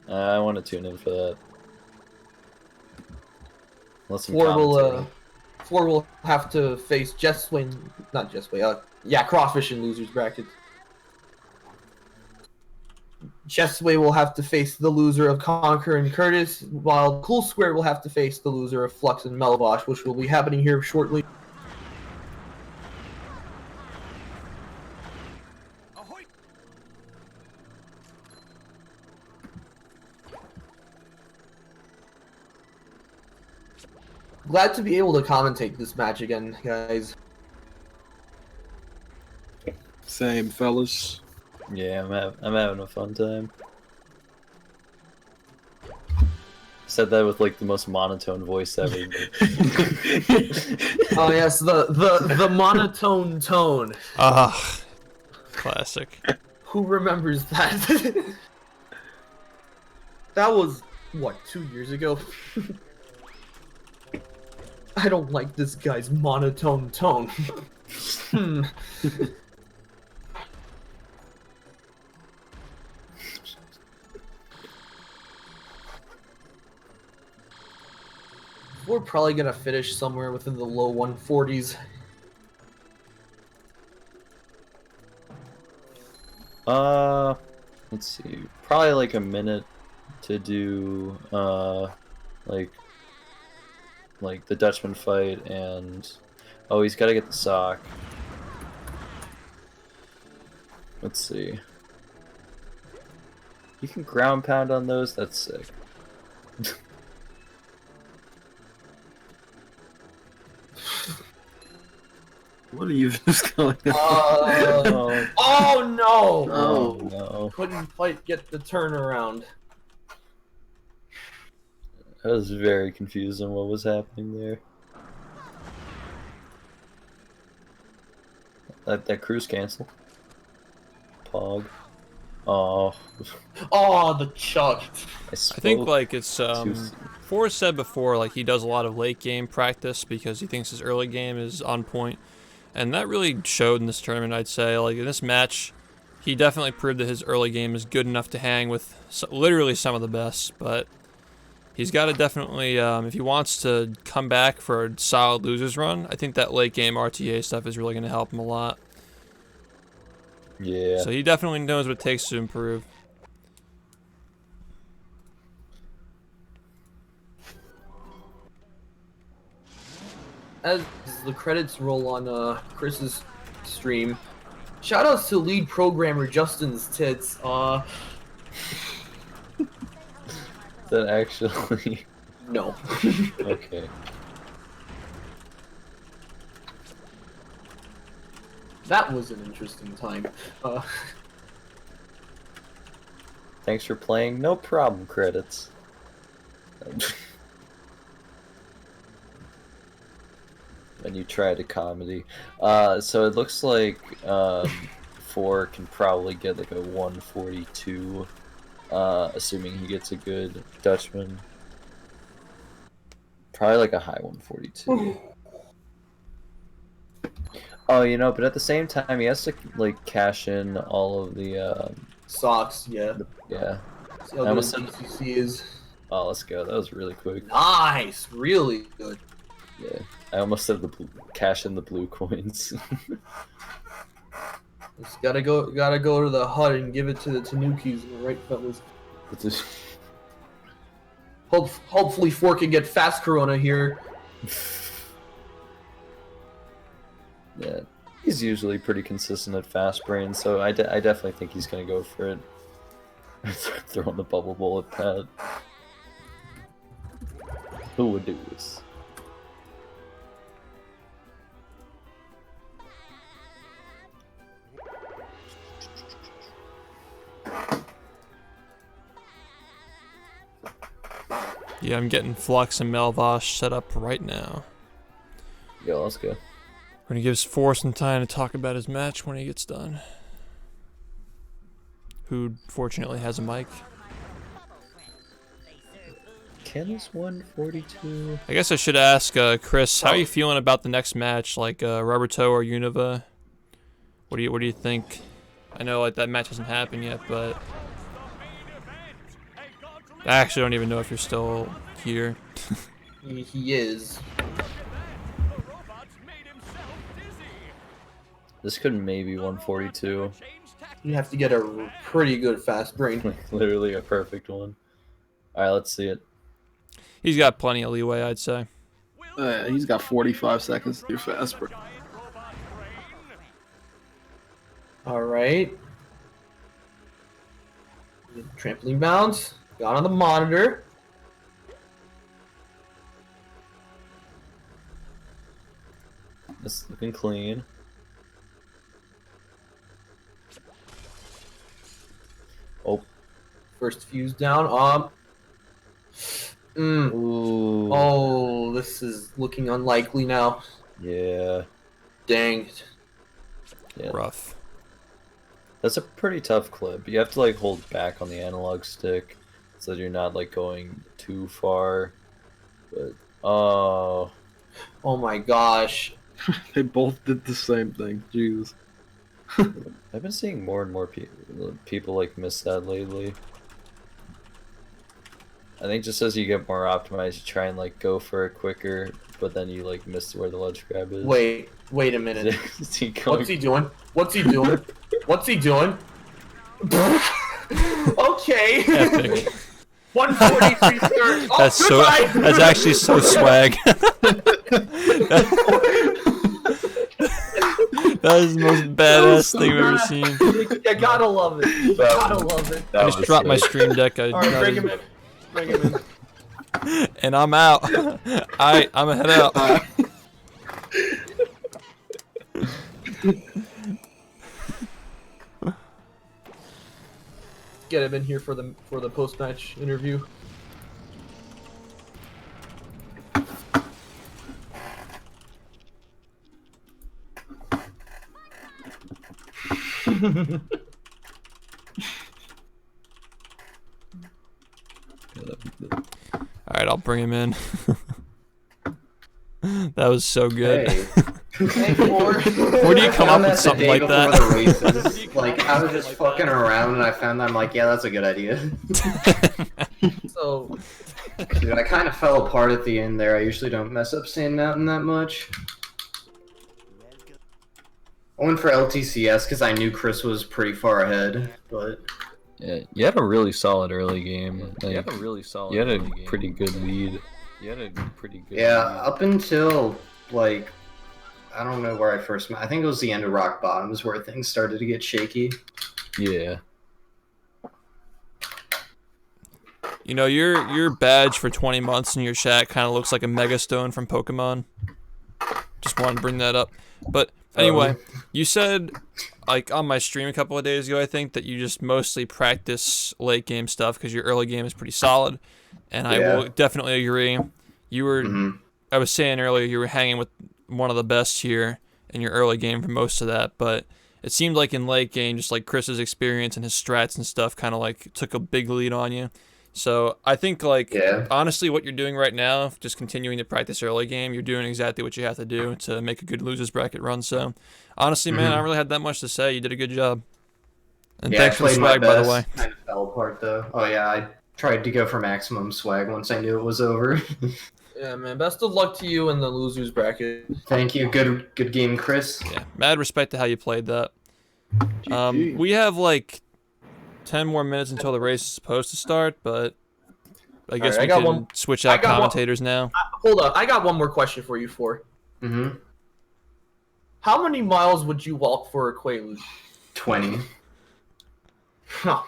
I want to tune in for that. Listen, Four will have to face Jessway, not Jessway. Yeah, Crawfish in losers bracket. Jessway will have to face the loser of Conquer and Curtis, while Cool Square will have to face the loser of Flux and Melbosh, which will be happening here shortly. Glad to be able to commentate this match again, guys. Same, fellas. Yeah, I'm having a fun time. Said that with like the most monotone voice ever. Oh yes, the monotone tone. Ah, classic. Who remembers that? That was what, 2 years ago? I don't like this guy's monotone tone. We're probably gonna finish somewhere within the low 140s. Let's see. Probably like a minute to do like the Dutchman fight, and oh, he's got to get the sock. Let's see. You can ground pound on those. That's sick. What are you just going on? Oh no! Oh no. Couldn't quite get the turnaround. I was very confused on what was happening there. That cruise cancel. Pog. Oh. Oh, the chuck. I think like it's Forrest said before, like he does a lot of late game practice because he thinks his early game is on point, and that really showed in this tournament. I'd say, like in this match, he definitely proved that his early game is good enough to hang with literally some of the best. But he's got to definitely, if he wants to come back for a solid losers run, I think that late game RTA stuff is really going to help him a lot. Yeah. So he definitely knows what it takes to improve. As the credits roll on Chris's stream, shoutouts to lead programmer Justin's tits. That actually. No. Okay. That was an interesting time. Thanks for playing. No problem, credits. When you try to comedy. So it looks like 4 can probably get like a 142, assuming he gets a good Dutchman. Probably like a high 142. Oh, you know, but at the same time, he has to like cash in all of the Socks, yeah. yeah. See how good DCC is. Oh, let's go. That was really quick. Nice, really good. Yeah, I almost said the blue, cash in the blue coins. Just gotta go to the hut and give it to the Tanukis, right, fellas? Hopefully 4 can get fast Corona here. Yeah, he's usually pretty consistent at fast brain, so I definitely think he's gonna go for it. Throwing the bubble bowl at Pat. Who would do this? Yeah, I'm getting Flux and Melvosh set up right now. Yeah, let's go. We're gonna give Forrest some time to talk about his match when he gets done. Who fortunately has a mic. Can this 142? I guess I should ask Chris, how are you feeling about the next match, like Rubber Toe or Unova? What do you think? I know like that match hasn't happened yet, but I actually don't even know if you're still here. He is. This could maybe 142. You have to get a pretty good fast brain. Literally a perfect one. Alright, let's see it. He's got plenty of leeway, I'd say. He's got 45 seconds to do fast break. All right. Trampoline bounce. Got on the monitor. This is looking clean. Oh. First fuse down. Ooh. Oh, this is looking unlikely now. Yeah. Dang. Yeah. Rough. That's a pretty tough clip. You have to like hold back on the analog stick so that you're not like going too far. But oh my gosh. They both did the same thing. Jeez. I've been seeing more and more people like miss that lately. I think just as you get more optimized, you try and like go for it quicker, but then you like miss where the ledge grab is. Wait a minute. Is he going- What's he doing? What's he doing? What's he doing? Okay. Epic. 143 third. Oh, That's so. goodbye. That's actually so swag. That is the most badass thing I've ever seen. You gotta love it. You gotta love it. I just dropped my stream deck. All right, bring him in. Bring him in. And I'm out. I'm gonna head out. Get him in here for the post-match interview. Alright, I'll bring him in. That was so good. Hey. Where do you come up with something like that? Like, I was just fucking around and I found that I'm like, yeah, that's a good idea. So, Dude, I kind of fell apart at the end there. I usually don't mess up Sand Mountain that much. I went for LTCS because I knew Chris was pretty far ahead, but... Yeah, you had a really solid early game. Like, you had a pretty good lead. Yeah, up until, like, I don't know where I first met. I think it was the end of Rock Bottoms where things started to get shaky. Yeah. You know, your badge for 20 months in your chat kind of looks like a Mega Stone from Pokemon. Just wanted to bring that up. But anyway, you said, like, on my stream a couple of days ago, I think, that you just mostly practice late game stuff because your early game is pretty solid. And I will definitely agree. You were, I was saying earlier, you were hanging with one of the best here in your early game for most of that. But it seemed like in late game, just like Chris's experience and his strats and stuff kind of like took a big lead on you. So I think, like, honestly, what you're doing right now, just continuing to practice early game, you're doing exactly what you have to do to make a good losers bracket run. So honestly, man, I don't really have that much to say. You did a good job. And thanks for the swag, by the way. Kind of fell apart, though. Oh, yeah, I tried to go for maximum swag once I knew it was over. yeah, man. Best of luck to you in the losers bracket. Thank you. Good game, Chris. Yeah, mad respect to how you played that. GG. We have, like, 10 more minutes until the race is supposed to start, but I guess we can switch out commentators now. Hold up, I got one more question for you, For. How many miles would you walk for a Quaalude? 20. Huh.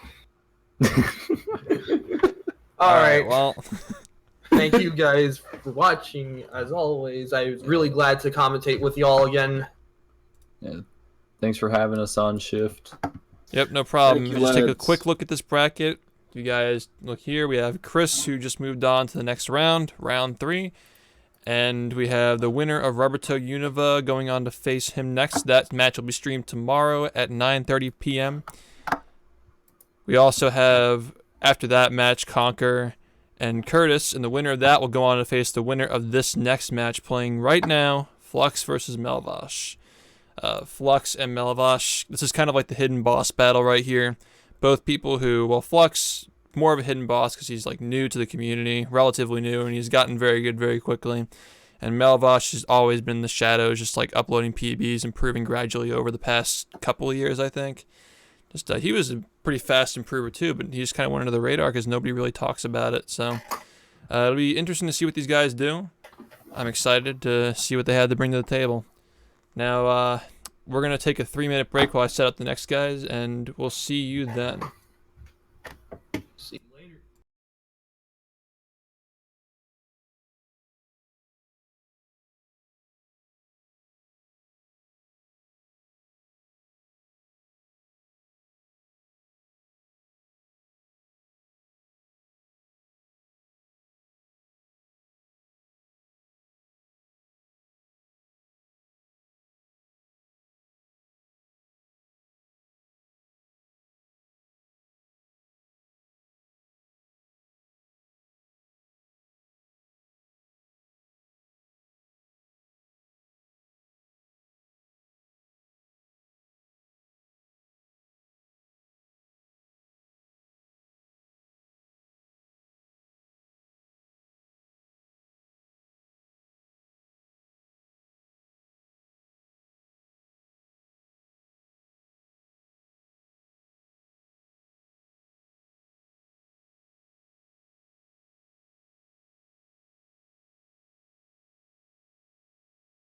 Alright, well, thank you guys for watching, as always. I was really glad to commentate with y'all again. Yeah. Thanks for having us on shift. Yep, no problem. Thank you, Just take a lads. quick look at this bracket. You guys look here. We have Chris, who just moved on to the next round, round 3. And we have the winner of Rubbertug Univa going on to face him next. That match will be streamed tomorrow at 9:30 p.m. We also have, after that match, Conquer and Curtis. And the winner of that will go on to face the winner of this next match playing right now, Flux versus Melvosh. Flux and Melavash. This is kind of like the hidden boss battle right here. Both people who, well, Flux, more of a hidden boss because he's like new to the community, relatively new, and he's gotten very good very quickly. And Melavash has always been in the shadows, just like uploading PBs, improving gradually over the past couple of years, I think. Just he was a pretty fast improver too, but he just kind of went under the radar because nobody really talks about it. So it'll be interesting to see what these guys do. I'm excited to see what they had to bring to the table. Now, we're going to take a 3-minute break while I set up the next guys, and we'll see you then.